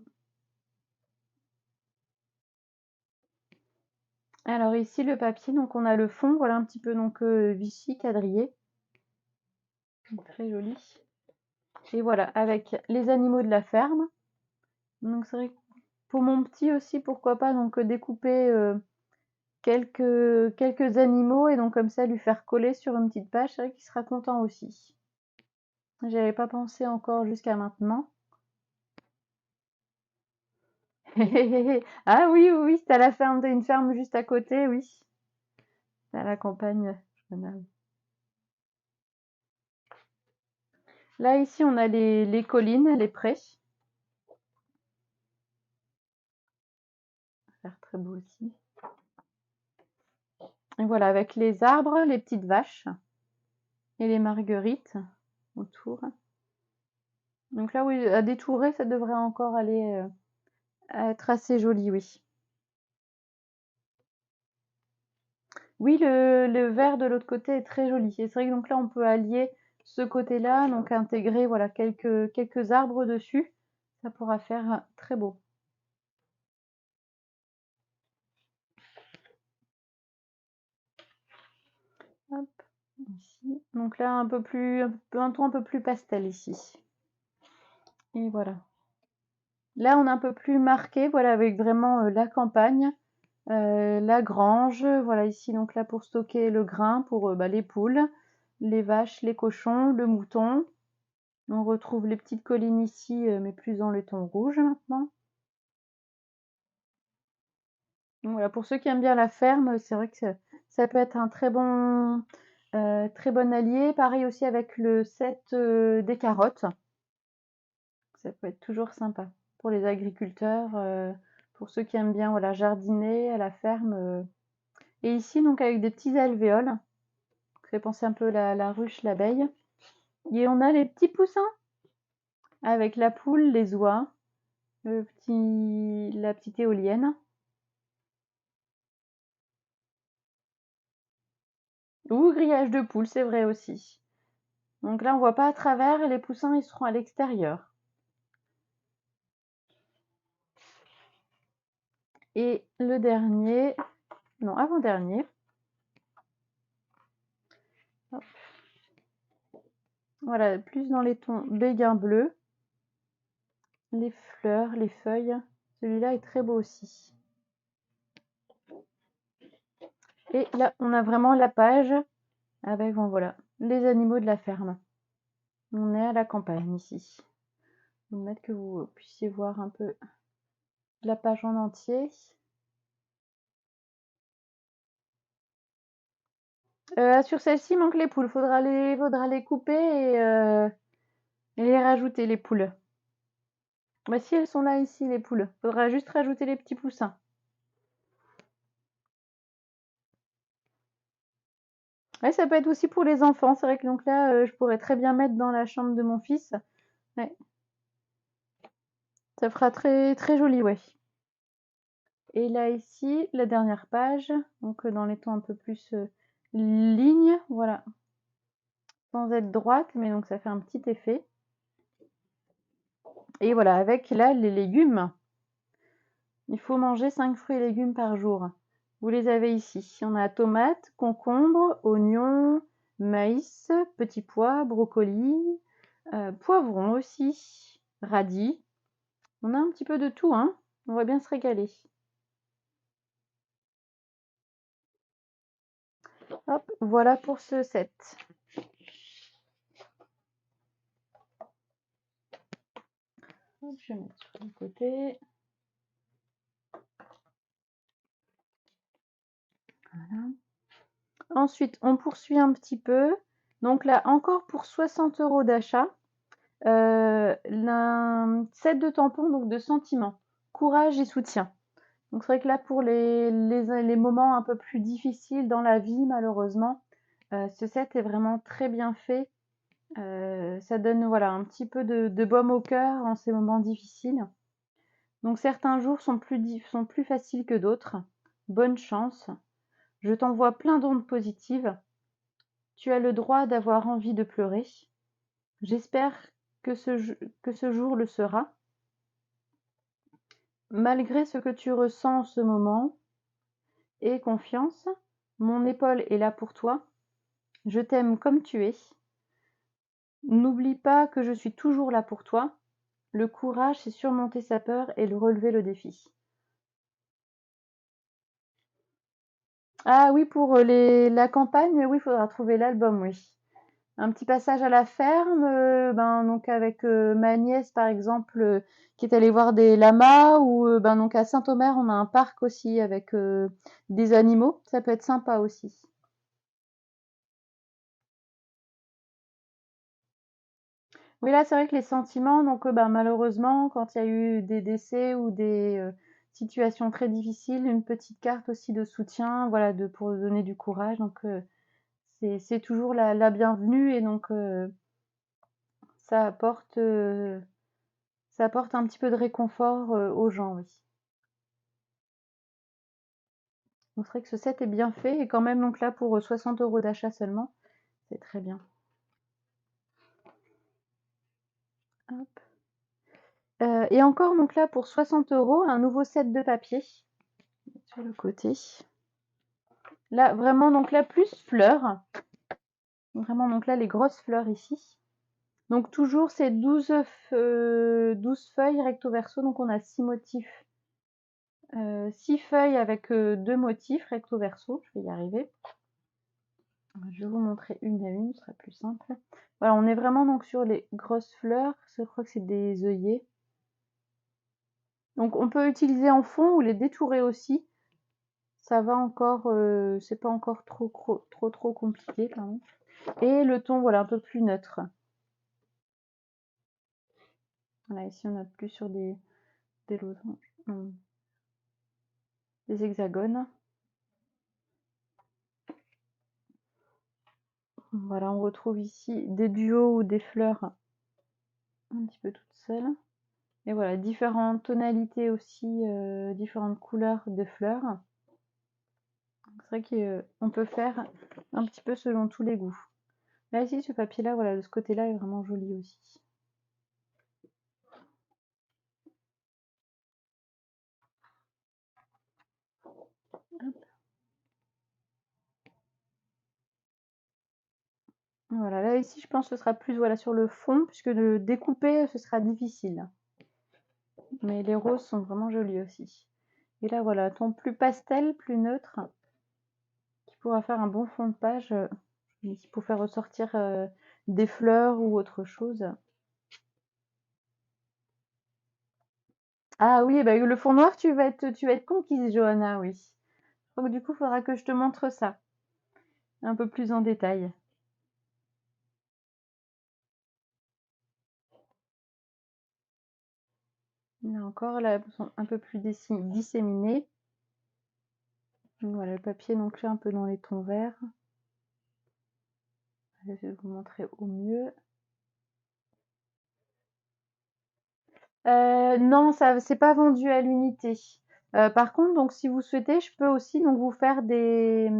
Alors ici le papier, donc on a le fond, voilà un petit peu donc Vichy quadrillé, très joli. Et voilà avec les animaux de la ferme. Donc c'est vrai que pour mon petit aussi, pourquoi pas donc découper quelques animaux et donc comme ça lui faire coller sur une petite page, c'est vrai qu'il sera content aussi. J'y avais pas pensé encore jusqu'à maintenant. Ah oui, oui, oui, c'est à la ferme, t'as une ferme juste à côté, oui. C'est à la campagne. Là, ici, on a les collines, les prés. Ça a l'air très beau aussi. Et voilà, avec les arbres, les petites vaches et les marguerites autour. Donc là, oui, à détourer, ça devrait encore aller être assez joli, oui. Oui, le vert de l'autre côté est très joli. Et c'est vrai que donc là, on peut allier ce côté-là, donc intégrer voilà quelques arbres dessus. Ça pourra faire très beau. Hop, ici. Donc là, un ton un peu plus pastel ici. Et voilà. Là, on est un peu plus marqué, voilà, avec vraiment la campagne, la grange, voilà ici donc là pour stocker le grain pour les poules, les vaches, les cochons, le mouton. On retrouve les petites collines ici, mais plus dans le ton rouge maintenant. Donc voilà, pour ceux qui aiment bien la ferme, c'est vrai que ça peut être un très bon allié. Pareil aussi avec le set des carottes. Ça peut être toujours sympa pour les agriculteurs, pour ceux qui aiment bien voilà, jardiner à la ferme. Et ici, donc avec des petits alvéoles, ça fait penser un peu la ruche, l'abeille. Et on a les petits poussins avec la poule, les oies, la petite éolienne. Ou grillage de poule, c'est vrai aussi. Donc là, on voit pas à travers et les poussins, ils seront à l'extérieur. Et le dernier, non, avant-dernier. Voilà, plus dans les tons béguin bleu. Les fleurs, les feuilles. Celui-là est très beau aussi. Et là, on a vraiment la page avec, bon, voilà, les animaux de la ferme. On est à la campagne ici. Je vais mettre que vous puissiez voir un peu la page en entier. Sur celle-ci, manque les poules. Faudra les couper et les rajouter, les poules. Bah si, elles sont là ici, les poules. Faudra juste rajouter les petits poussins. Ouais, ça peut être aussi pour les enfants. C'est vrai que donc là, je pourrais très bien mettre dans la chambre de mon fils. Ouais. Ça fera très très joli, ouais. Et là ici, la dernière page, donc dans les tons un peu plus ligne, voilà, sans être droite, mais donc ça fait un petit effet. Et voilà, avec là les légumes. Il faut manger 5 fruits et légumes par jour. Vous les avez ici. On a tomates, concombres, oignons, maïs, petits pois, brocolis, poivrons aussi, radis. On a un petit peu de tout, hein. On va bien se régaler. Hop, voilà pour ce set. Hop, je vais mettre sur le côté. Voilà. Ensuite, on poursuit un petit peu. Donc là, encore pour 60 € d'achat, un set de tampons, donc de sentiments, courage et soutien. Donc c'est vrai que là, pour les moments un peu plus difficiles dans la vie, malheureusement, ce set est vraiment très bien fait. Ça donne voilà, un petit peu de baume au cœur en ces moments difficiles. Donc certains jours sont plus faciles que d'autres. Bonne chance. Je t'envoie plein d'ondes positives. Tu as le droit d'avoir envie de pleurer. J'espère que ce jour le sera. Malgré ce que tu ressens en ce moment, aie confiance. Mon épaule est là pour toi. Je t'aime comme tu es. N'oublie pas que je suis toujours là pour toi. Le courage, c'est surmonter sa peur et relever le défi. Ah oui, pour la campagne, oui, il faudra trouver l'album, oui. Un petit passage à la ferme, donc avec ma nièce par exemple, qui est allée voir des lamas, ou donc à Saint-Omer, on a un parc aussi avec des animaux. Ça peut être sympa aussi. Oui, là, c'est vrai que les sentiments, donc malheureusement, quand il y a eu des décès ou des situations très difficiles, une petite carte aussi de soutien, voilà, pour donner du courage. Donc c'est toujours la bienvenue, et donc ça apporte euh, ça apporte un petit peu de réconfort aux gens, oui. Donc c'est vrai que ce set est bien fait et quand même donc là pour 60 € d'achat seulement, c'est très bien. Hop. Et encore donc là pour 60 € un nouveau set de papier sur le côté. Là vraiment donc là plus fleurs. Vraiment donc là les grosses fleurs ici. Donc toujours ces 12 feuilles recto verso, donc on a 6 motifs. 6 feuilles avec 2 motifs recto verso, je vais y arriver. Je vais vous montrer une à une, ce sera plus simple. Voilà, on est vraiment donc sur les grosses fleurs, je crois que c'est des œillets. Donc on peut utiliser en fond ou les détourer aussi. Ça va encore, c'est pas encore trop compliqué, pardon. Et le ton, voilà, un peu plus neutre. Voilà, ici on a plus sur des losanges, des hexagones. Voilà, on retrouve ici des duos ou des fleurs un petit peu toutes seules. Et voilà, différentes tonalités aussi, différentes couleurs de fleurs. C'est vrai qu'on peut faire un petit peu selon tous les goûts. Là ici, ce papier-là, voilà, de ce côté-là est vraiment joli aussi. Hop. Voilà, là ici, je pense que ce sera plus voilà, sur le fond, puisque de découper, ce sera difficile. Mais les roses sont vraiment jolies aussi. Et là, voilà, ton plus pastel, plus neutre, qui pourra faire un bon fond de page, pour faire ressortir des fleurs ou autre chose. Ah oui, bah, le fond noir, tu vas être conquise, Johanna, oui. Donc du coup, il faudra que je te montre ça, un peu plus en détail. Là encore, là, elles sont un peu plus disséminées. Donc voilà, le papier, donc là, un peu dans les tons verts. Je vais vous montrer au mieux. Non, ça, c'est pas vendu à l'unité. Par contre, donc si vous souhaitez, je peux aussi donc vous faire des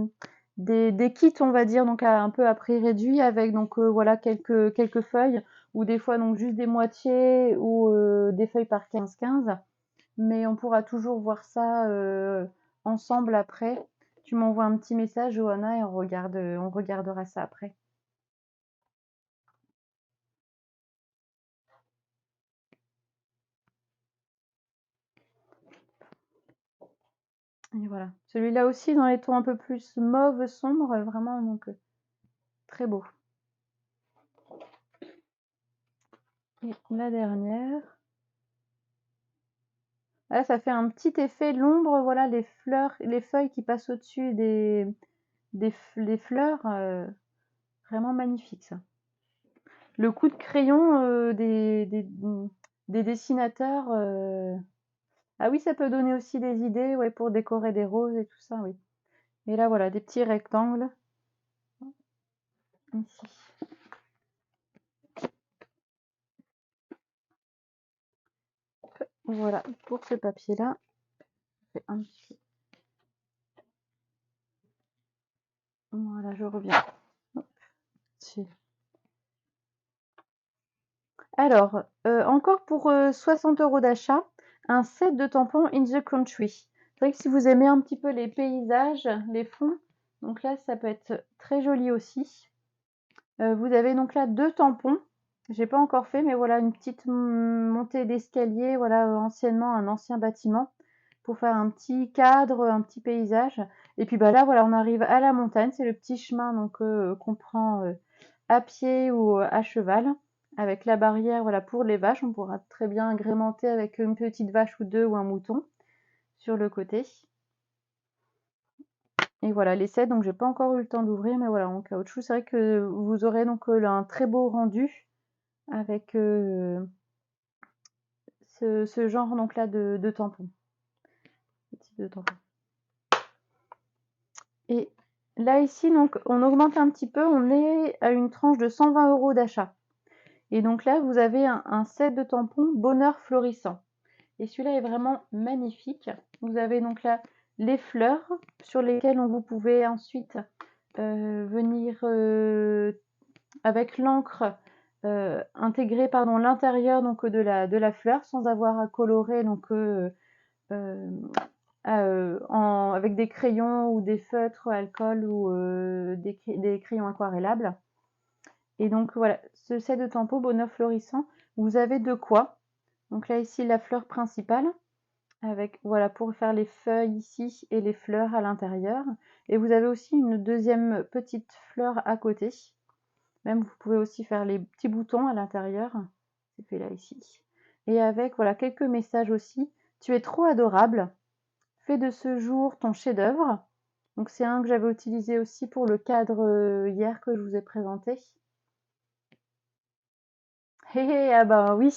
kits, on va dire, donc un peu à prix réduit avec donc voilà quelques feuilles ou des fois donc juste des moitiés ou des feuilles par 15-15. Mais on pourra toujours voir ça ensemble après. Tu m'envoies un petit message, Johanna, et on regardera ça après. Et voilà. Celui-là aussi dans les tons un peu plus mauve sombre, vraiment donc très beau. Et la dernière. Là, ça fait un petit effet l'ombre, voilà, les fleurs, les feuilles qui passent au-dessus des fleurs, vraiment magnifique ça. Le coup de crayon des dessinateurs, ah oui, ça peut donner aussi des idées, ouais, pour décorer des roses et tout ça, oui. Et là, voilà, des petits rectangles, ici. Voilà, pour ce papier-là, je fais un petit peu. Voilà, je reviens. Hop, dessus. Alors, encore pour 60 € d'achat, un set de tampons In the Country. C'est vrai que si vous aimez un petit peu les paysages, les fonds, donc là, ça peut être très joli aussi. Vous avez donc là 2 tampons. J'ai pas encore fait, mais voilà une petite montée d'escalier, voilà, anciennement un ancien bâtiment pour faire un petit cadre, un petit paysage. Et puis bah là, voilà, on arrive à la montagne. C'est le petit chemin donc qu'on prend à pied ou à cheval, avec la barrière, voilà, pour les vaches. On pourra très bien agrémenter avec une petite vache ou deux ou un mouton sur le côté. Et voilà, les sets, donc j'ai pas encore eu le temps d'ouvrir, mais voilà, en caoutchouc, c'est vrai que vous aurez donc un très beau rendu avec ce genre donc là de tampons. Ce type de tampon. Et là ici, donc on augmente un petit peu, on est à une tranche de 120 € d'achat. Et donc là, vous avez un set de tampons Bonheur Florissant. Et celui-là est vraiment magnifique. Vous avez donc là les fleurs sur lesquelles vous pouvez ensuite venir avec l'encre intégrer l'intérieur donc de la fleur sans avoir à colorer donc avec des crayons ou des feutres alcool ou des crayons aquarellables. Et donc voilà, ce set de Tempo Bonheur Florissant, vous avez de quoi. Donc là ici la fleur principale avec voilà pour faire les feuilles ici et les fleurs à l'intérieur. Et vous avez aussi une deuxième petite fleur à côté. Même vous pouvez aussi faire les petits boutons à l'intérieur. C'est fait là ici. Et avec voilà quelques messages aussi. Tu es trop adorable. Fais de ce jour ton chef-d'œuvre. Donc c'est un que j'avais utilisé aussi pour le cadre hier que je vous ai présenté. Hé hé, ah bah oui.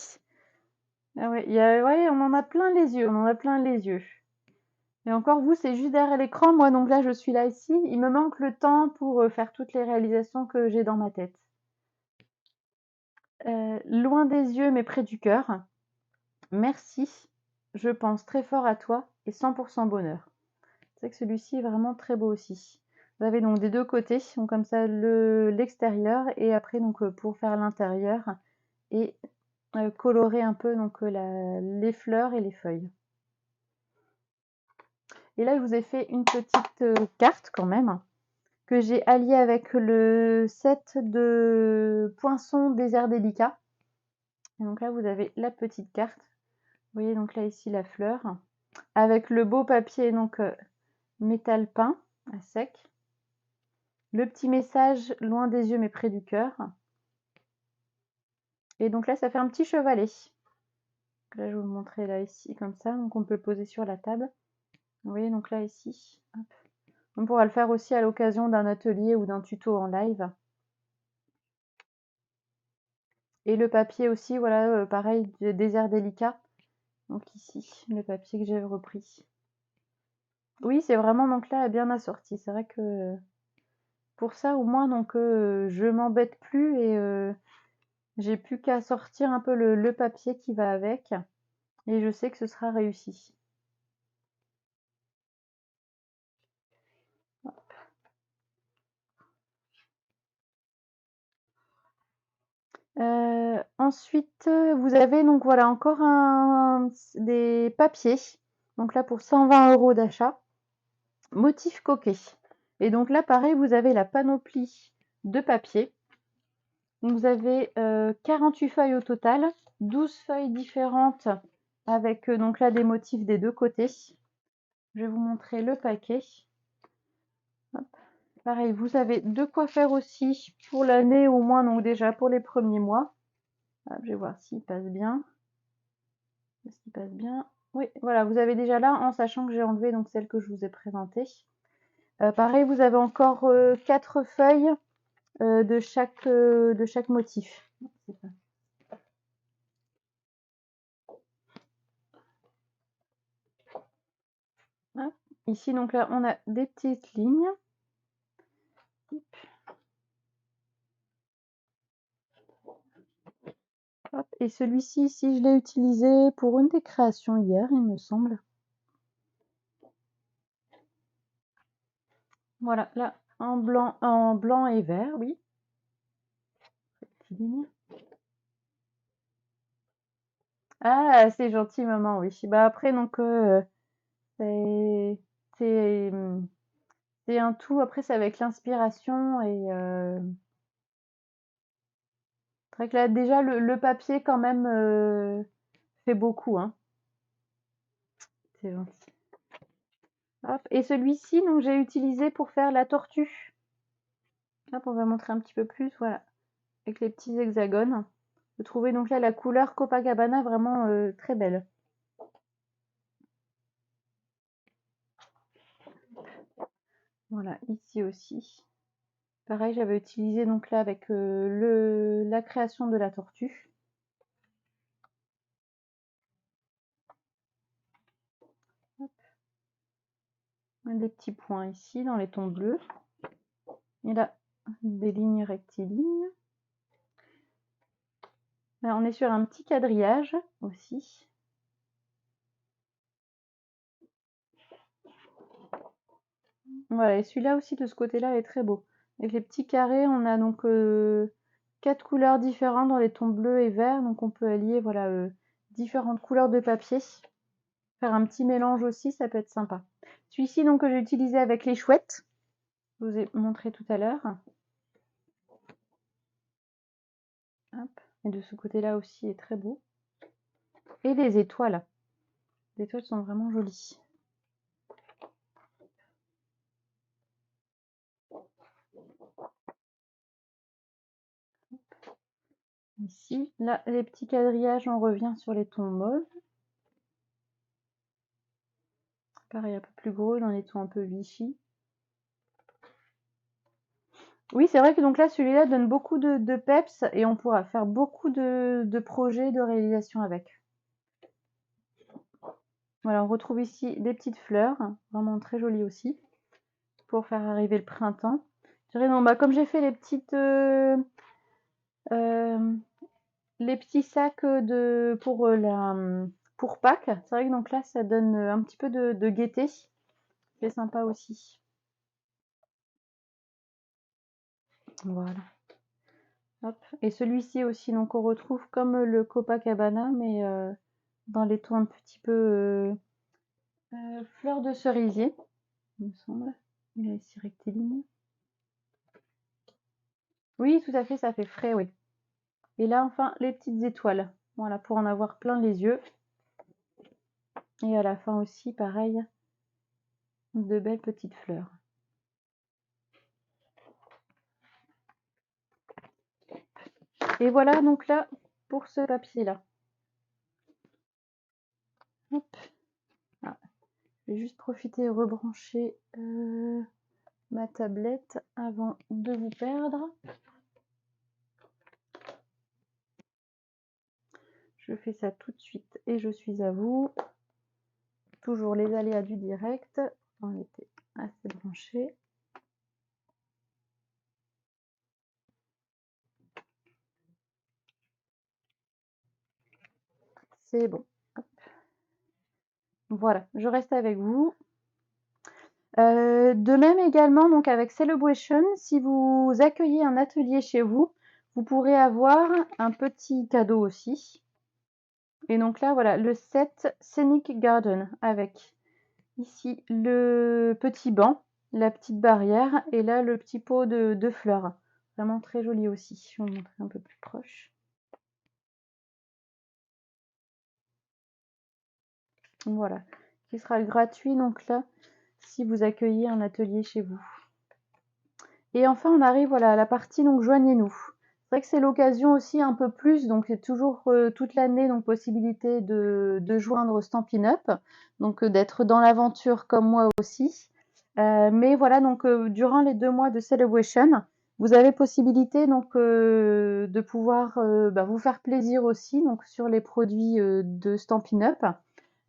Ah ouais, ouais, on en a plein les yeux, on en a plein les yeux. Et encore vous, c'est juste derrière l'écran. Moi, donc là, je suis là ici. Il me manque le temps pour faire toutes les réalisations que j'ai dans ma tête. Loin des yeux, mais près du cœur. Merci. Je pense très fort à toi et 100% bonheur. C'est vrai que celui-ci est vraiment très beau aussi. Vous avez donc des deux côtés, donc comme ça l'extérieur et après donc pour faire l'intérieur et colorer un peu donc les fleurs et les feuilles. Et là, je vous ai fait une petite carte quand même que j'ai alliée avec le set de poinçons désert délicat. Et donc là, vous avez la petite carte. Vous voyez donc là ici la fleur avec le beau papier donc métal peint à sec. Le petit message loin des yeux mais près du cœur. Et donc là, ça fait un petit chevalet. Là, je vais vous montrer là ici comme ça. Donc on peut le poser sur la table. Vous voyez donc là ici. Hop. On pourra le faire aussi à l'occasion d'un atelier ou d'un tuto en live. Et le papier aussi, voilà, pareil, désert délicat. Donc ici, le papier que j'ai repris. Oui, c'est vraiment donc là bien assorti. C'est vrai que pour ça, au moins, donc je m'embête plus et j'ai plus qu'à sortir un peu le papier qui va avec. Et je sais que ce sera réussi. Ensuite, vous avez donc voilà encore des papiers. Donc là pour 120 € d'achat. Motif coquet. Et donc là pareil, vous avez la panoplie de papier. Donc vous avez 48 feuilles au total, 12 feuilles différentes avec donc là des motifs des deux côtés. Je vais vous montrer le paquet. Hop. Pareil, vous avez de quoi faire aussi pour l'année au moins, donc déjà pour les premiers mois. Hop, je vais voir s'il passe bien. Est-ce qu'il passe bien? Oui, voilà, vous avez déjà là, en sachant que j'ai enlevé donc celle que je vous ai présentée. Pareil, vous avez encore 4 feuilles de chaque motif. Hop. Ici, donc là, on a des petites lignes. Hop. Et celui-ci, ici, je l'ai utilisé pour une des créations hier, il me semble. Voilà, là, en blanc et vert, oui. Ah, c'est gentil, maman, oui. Bah après, donc, c'est c'est c'est un tout. Après, c'est avec l'inspiration et c'est vrai que là, déjà, le papier, quand même, fait beaucoup, hein. C'est gentil. Hop. Et celui-ci, donc, j'ai utilisé pour faire la tortue. Hop, on va montrer un petit peu plus, voilà, avec les petits hexagones. Vous trouvez donc là la couleur Copacabana vraiment très belle. Voilà, ici aussi. Pareil, j'avais utilisé donc là avec la création de la tortue. Hop. Des petits points ici dans les tons bleus. Et là, des lignes rectilignes. Là, on est sur un petit quadrillage aussi. Voilà, et celui-là aussi de ce côté-là est très beau. Avec les petits carrés, on a donc 4 couleurs différentes dans les tons bleus et verts, donc on peut allier voilà différentes couleurs de papier. Faire un petit mélange aussi, ça peut être sympa. Celui-ci donc que j'ai utilisé avec les chouettes, je vous ai montré tout à l'heure. Hop. Et de ce côté-là aussi est très beau. Et les étoiles. Les étoiles sont vraiment jolies. Ici, là, les petits quadrillages, on revient sur les tons mauves. Pareil, un peu plus gros dans les tons un peu Vichy. Oui, c'est vrai que donc là, celui-là donne beaucoup de peps et on pourra faire beaucoup de projets de réalisation avec. Voilà, on retrouve ici des petites fleurs, vraiment très jolies aussi, pour faire arriver le printemps. Je dirais, non, bah, comme j'ai fait les petites, les petits sacs pour Pâques, c'est vrai que donc là, ça donne un petit peu de gaieté. C'est sympa aussi. Voilà. Hop. Et celui-ci aussi, donc on retrouve comme le Copacabana, mais dans les tons un petit peu fleurs de cerisier, il me semble. Il est ici rectiligne. Oui, tout à fait, ça fait frais, oui. Et là, enfin, les petites étoiles. Voilà, pour en avoir plein les yeux. Et à la fin aussi, pareil, de belles petites fleurs. Et voilà, donc là, pour ce papier-là. Hop. Ah, je vais juste profiter et rebrancher ma tablette avant de vous perdre. Je fais ça tout de suite et je suis à vous. Toujours les aléas du direct. On était assez branché. C'est bon. Hop. Voilà, je reste avec vous. De même également, donc avec Celebration, si vous accueillez un atelier chez vous, vous pourrez avoir un petit cadeau aussi. Et donc là, voilà, le set Scenic Garden avec ici le petit banc, la petite barrière et là le petit pot de fleurs. Vraiment très joli aussi. Je vais vous montrer un peu plus proche. Voilà, qui sera gratuit donc là si vous accueillez un atelier chez vous. Et enfin, on arrive voilà, à la partie donc joignez-nous. C'est vrai que c'est l'occasion aussi un peu plus, donc c'est toujours toute l'année donc possibilité de joindre Stampin' Up, donc d'être dans l'aventure comme moi aussi. Mais voilà, donc durant les 2 mois de Celebration, vous avez possibilité donc de pouvoir vous faire plaisir aussi donc sur les produits de Stampin' Up,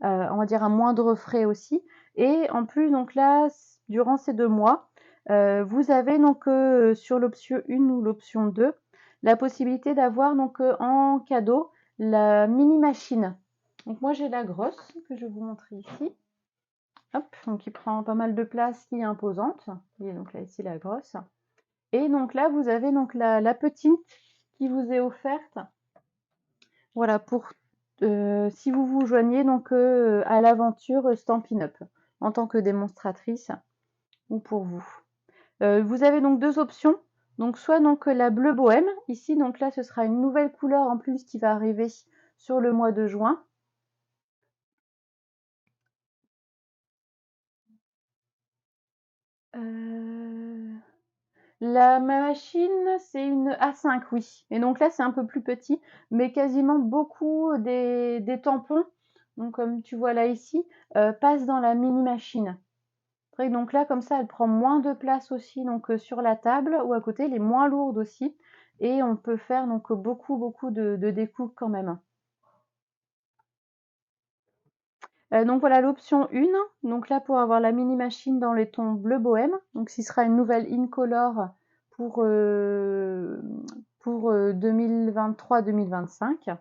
on va dire à moindre frais aussi. Et en plus donc là, durant ces 2 mois, vous avez donc sur l'option 1 ou l'option 2 la possibilité d'avoir donc en cadeau la mini machine. Donc moi j'ai la grosse que je vais vous montrer ici. Hop, donc qui prend pas mal de place, qui est imposante. Et donc là ici la grosse. Et donc là vous avez donc la petite qui vous est offerte. Voilà pour si vous vous joignez donc à l'aventure Stampin' Up en tant que démonstratrice ou pour vous. Vous avez donc 2 options. Donc soit donc la bleue bohème, ici donc là ce sera une nouvelle couleur en plus qui va arriver sur le mois de juin. La machine c'est une A5 oui. Et donc là c'est un peu plus petit, mais quasiment beaucoup des tampons, donc comme tu vois là ici, passent dans la mini machine. Donc là, comme ça, elle prend moins de place aussi donc sur la table ou à côté, elle est moins lourde aussi. Et on peut faire donc beaucoup de découpes quand même. Donc voilà l'option 1. Donc là, pour avoir la mini machine dans les tons bleu bohème. Donc ce sera une nouvelle Incolor pour 2023-2025.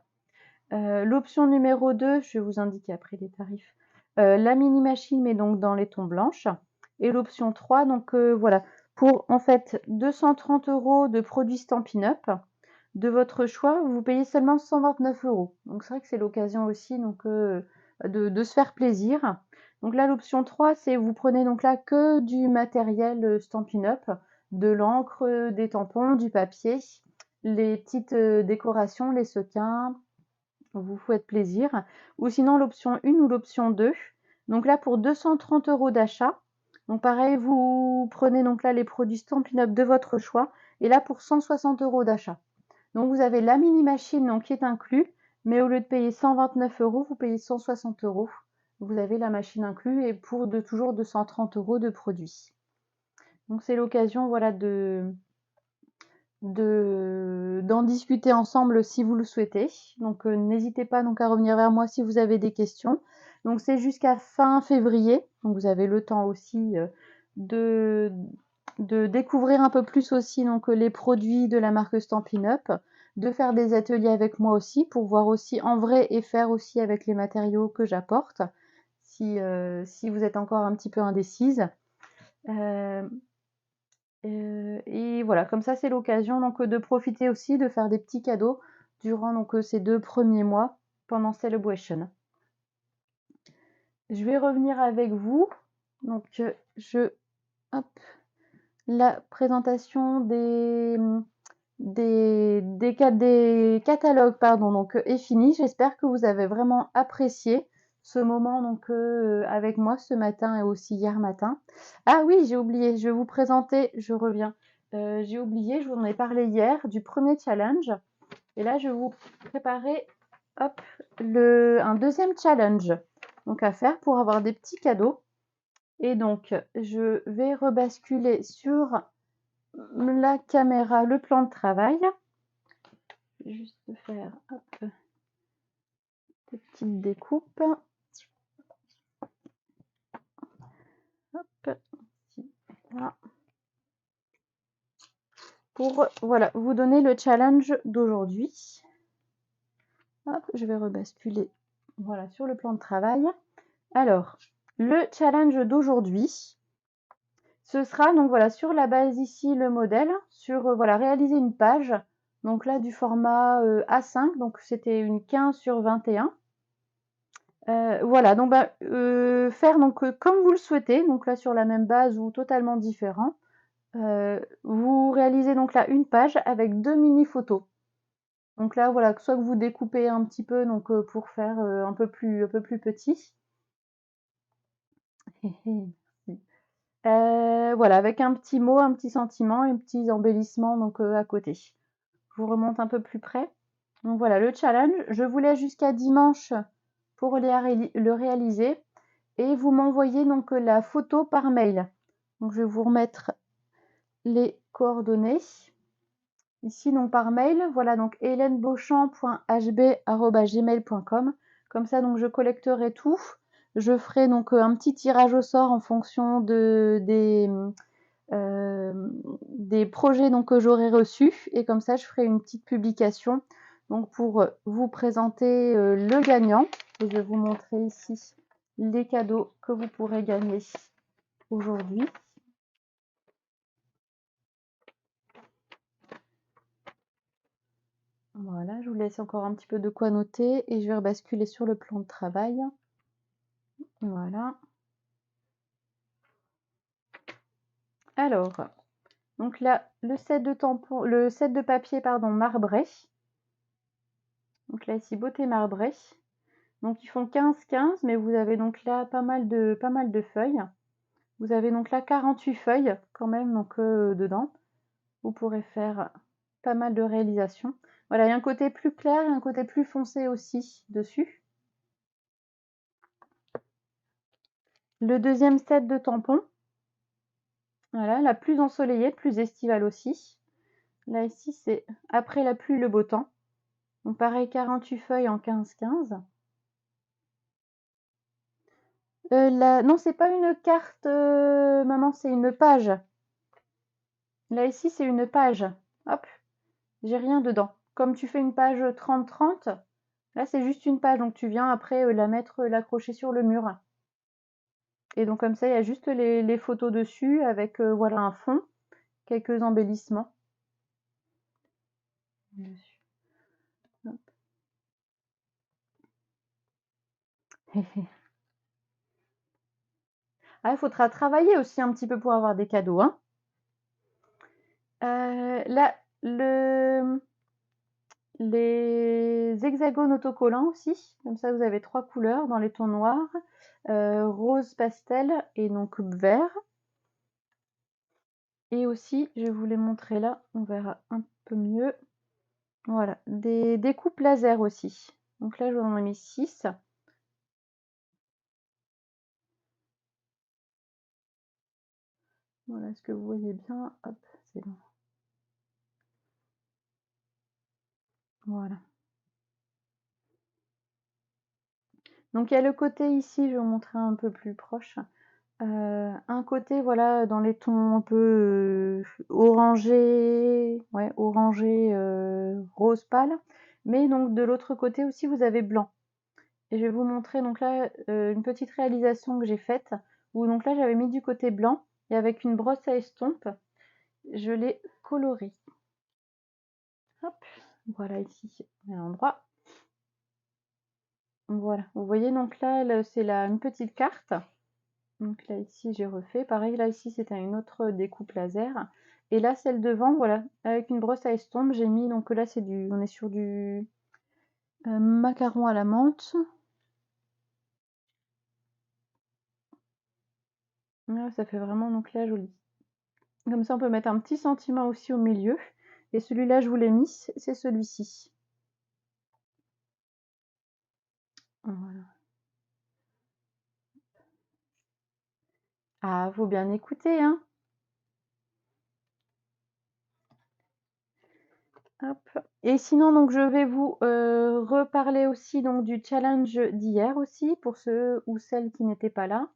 L'option numéro 2, je vais vous indiquer après les tarifs. La mini machine, mais donc dans les tons blanches. Et l'option 3, donc voilà, pour en fait 230 € de produits Stampin' Up de votre choix, vous payez seulement 129 €. Donc c'est vrai que c'est l'occasion aussi donc, de se faire plaisir. Donc là, l'option 3, c'est vous prenez donc là que du matériel Stampin' Up, de l'encre, des tampons, du papier, les petites décorations, les sequins, vous faites plaisir. Ou sinon l'option 1 ou l'option 2. Donc là, pour 230 € d'achat, donc pareil, vous prenez donc là les produits Stampin' Up de votre choix, et là pour 160 € d'achat. Donc vous avez la mini machine donc, qui est inclus, mais au lieu de payer 129 €, vous payez 160 €. Vous avez la machine inclue et pour toujours 230 € de produits. Donc c'est l'occasion voilà, d'en discuter ensemble si vous le souhaitez. Donc n'hésitez pas donc à revenir vers moi si vous avez des questions. Donc c'est jusqu'à fin février, donc vous avez le temps aussi de découvrir un peu plus aussi donc les produits de la marque Stampin' Up, de faire des ateliers avec moi aussi pour voir aussi en vrai et faire aussi avec les matériaux que j'apporte si, si vous êtes encore un petit peu indécise. Et voilà, comme ça c'est l'occasion donc de profiter aussi de faire des petits cadeaux durant donc ces 2 premiers mois pendant Celebration. Je vais revenir avec vous. Donc hop, la présentation des catalogues pardon, donc, est finie. J'espère que vous avez vraiment apprécié ce moment donc, avec moi ce matin et aussi hier matin. Ah oui, j'ai oublié, je vais vous présenter, je reviens. J'ai oublié, je vous en ai parlé hier du premier challenge. Et là, je vais vous préparer hop, un deuxième challenge donc, à faire pour avoir des petits cadeaux. Et donc, je vais rebasculer sur la caméra, le plan de travail. Je vais juste faire hop, des petites découpes. Hop, voilà. Pour voilà, vous donner le challenge d'aujourd'hui. Je vais rebasculer voilà, sur le plan de travail. Alors, le challenge d'aujourd'hui, ce sera donc voilà sur la base ici le modèle, sur voilà réaliser une page. Donc là du format A5, donc c'était une 15 sur 21. Voilà, donc faire donc comme vous le souhaitez, donc là sur la même base ou totalement différent. Vous réalisez donc là une page avec 2 mini photos. Donc là voilà, soit que vous découpez un petit peu donc pour faire un peu plus petit. Voilà, avec un petit mot, un petit sentiment et un petit embellissement donc à côté. Je vous remonte un peu plus près. Donc voilà, le challenge, je vous laisse jusqu'à dimanche pour le réaliser et vous m'envoyez donc la photo par mail. Donc je vais vous remettre les coordonnées ici donc par mail. Voilà donc helenebauchamp.hb@gmail.com. Comme ça donc je collecterai tout. Je ferai donc un petit tirage au sort en fonction des projets donc que j'aurai reçus et comme ça je ferai une petite publication donc pour vous présenter le gagnant. Et je vais vous montrer ici les cadeaux que vous pourrez gagner aujourd'hui. Voilà, je vous laisse encore un petit peu de quoi noter et je vais rebasculer sur le plan de travail. Voilà. Alors, donc là, le set de tampons, le set de papier, pardon, marbré. Donc là, ici, beauté marbrée. Donc ils font 15-15, mais vous avez donc là pas mal de feuilles. Vous avez donc là 48 feuilles quand même donc dedans. Vous pourrez faire pas mal de réalisations. Voilà, il y a un côté plus clair et un côté plus foncé aussi dessus. Le deuxième set de tampons. Voilà, la plus ensoleillée, plus estivale aussi. Là ici c'est après la pluie le beau temps. Donc pareil 48 feuilles en 15-15. Non, c'est pas une carte, maman, c'est une page. Là ici c'est une page. Hop, j'ai rien dedans. Comme tu fais une page 30-30, là c'est juste une page, donc tu viens après la mettre, l'accrocher sur le mur. Et donc comme ça, il y a juste les photos dessus avec voilà un fond, quelques embellissements dessus. Hop. Ah, il faudra travailler aussi un petit peu pour avoir des cadeaux, hein. Là, les hexagones autocollants aussi, comme ça vous avez 3 couleurs dans les tons noirs, rose pastel et donc vert. Et aussi, je vais vous les montrer là, on verra un peu mieux. Voilà, des découpes laser aussi. Donc là, j'en ai mis 6. Voilà, est-ce que vous voyez bien? Hop, c'est bon. Voilà. Donc il y a le côté ici, je vais vous montrer un peu plus proche. Un côté, voilà, dans les tons un peu orangé, ouais, orangé, rose pâle. Mais donc de l'autre côté aussi, vous avez blanc. Et je vais vous montrer donc là une petite réalisation que j'ai faite, où donc là j'avais mis du côté blanc, et avec une brosse à estompe, je l'ai coloré. Hop, voilà ici, à l'endroit. Voilà, vous voyez donc là, c'est une petite carte. Donc là ici j'ai refait, pareil là ici c'était une autre découpe laser. Et là celle devant, voilà, avec une brosse à estompe, j'ai mis, donc là on est sur du macaron à la menthe. Ah, ça fait vraiment donc là joli. Comme ça on peut mettre un petit sentiment aussi au milieu. Et celui-là je vous l'ai mis, c'est celui-ci. Voilà. Ah, faut bien écouter, hein. Hop. Et sinon, donc, je vais vous reparler aussi donc du challenge d'hier aussi, pour ceux ou celles qui n'étaient pas là.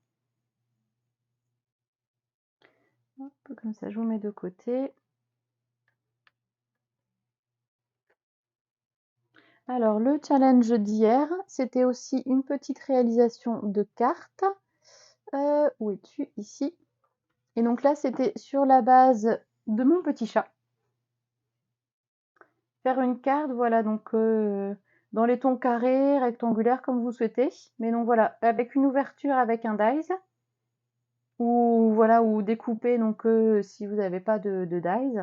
Hop, comme ça, je vous mets de côté. Alors, le challenge d'hier, c'était aussi une petite réalisation de carte. Où es-tu? Ici. Et donc là, c'était sur la base de mon petit chat. Faire une carte, voilà, donc dans les tons carrés, rectangulaires, comme vous souhaitez. Mais donc voilà, avec une ouverture avec un dies, ou voilà, ou découper, donc si vous n'avez pas de dies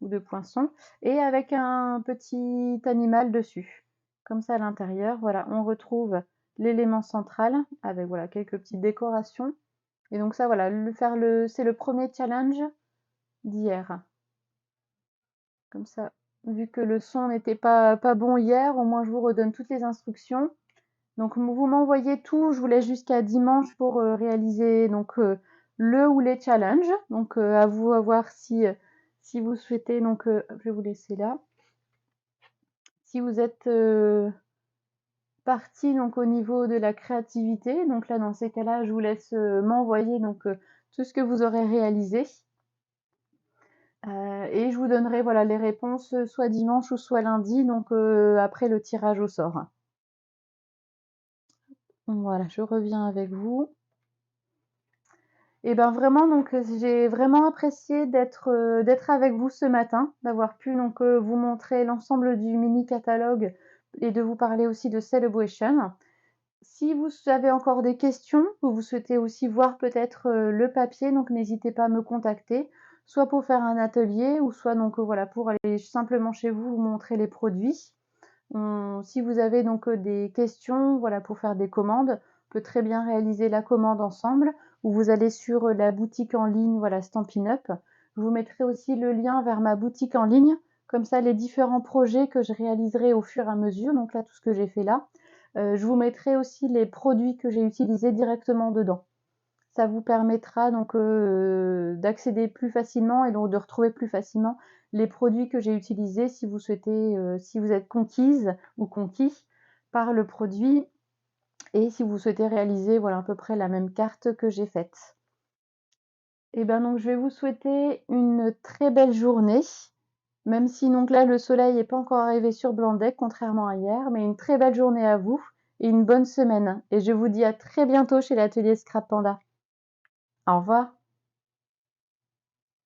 ou de poinçon, et avec un petit animal dessus. Comme ça à l'intérieur, voilà, on retrouve l'élément central avec voilà quelques petites décorations. Et donc ça, voilà, c'est le premier challenge d'hier. Comme ça, vu que le son n'était pas bon hier, au moins je vous redonne toutes les instructions. Donc vous m'envoyez tout, je vous laisse jusqu'à dimanche pour réaliser donc le ou les challenges. Donc à vous à voir si vous souhaitez. Donc je vais vous laisser là. Si vous êtes parti donc au niveau de la créativité, donc là dans ces cas-là, je vous laisse m'envoyer donc tout ce que vous aurez réalisé. Et je vous donnerai voilà les réponses soit dimanche ou soit lundi, donc après le tirage au sort. Voilà, je reviens avec vous. Et ben vraiment donc j'ai vraiment apprécié d'être avec vous ce matin, d'avoir pu donc vous montrer l'ensemble du mini catalogue et de vous parler aussi de Celebration. Si vous avez encore des questions, ou vous souhaitez aussi voir peut-être le papier, donc n'hésitez pas à me contacter, soit pour faire un atelier, ou soit donc voilà pour aller simplement chez vous vous montrer les produits. Si vous avez donc des questions, voilà pour faire des commandes, on peut très bien réaliser la commande ensemble, ou vous allez sur la boutique en ligne, voilà Stampin' Up. Je vous mettrai aussi le lien vers ma boutique en ligne, comme ça les différents projets que je réaliserai au fur et à mesure, donc là tout ce que j'ai fait là. Je vous mettrai aussi les produits que j'ai utilisés directement dedans. Ça vous permettra donc d'accéder plus facilement et donc de retrouver plus facilement les produits que j'ai utilisés si vous souhaitez, si vous êtes conquise ou conquis par le produit et si vous souhaitez réaliser voilà à peu près la même carte que j'ai faite. Et ben donc je vais vous souhaiter une très belle journée, même si donc là le soleil n'est pas encore arrivé sur Blandec contrairement à hier, mais une très belle journée à vous et une bonne semaine. Et je vous dis à très bientôt chez l'atelier Scrap Panda. Au revoir.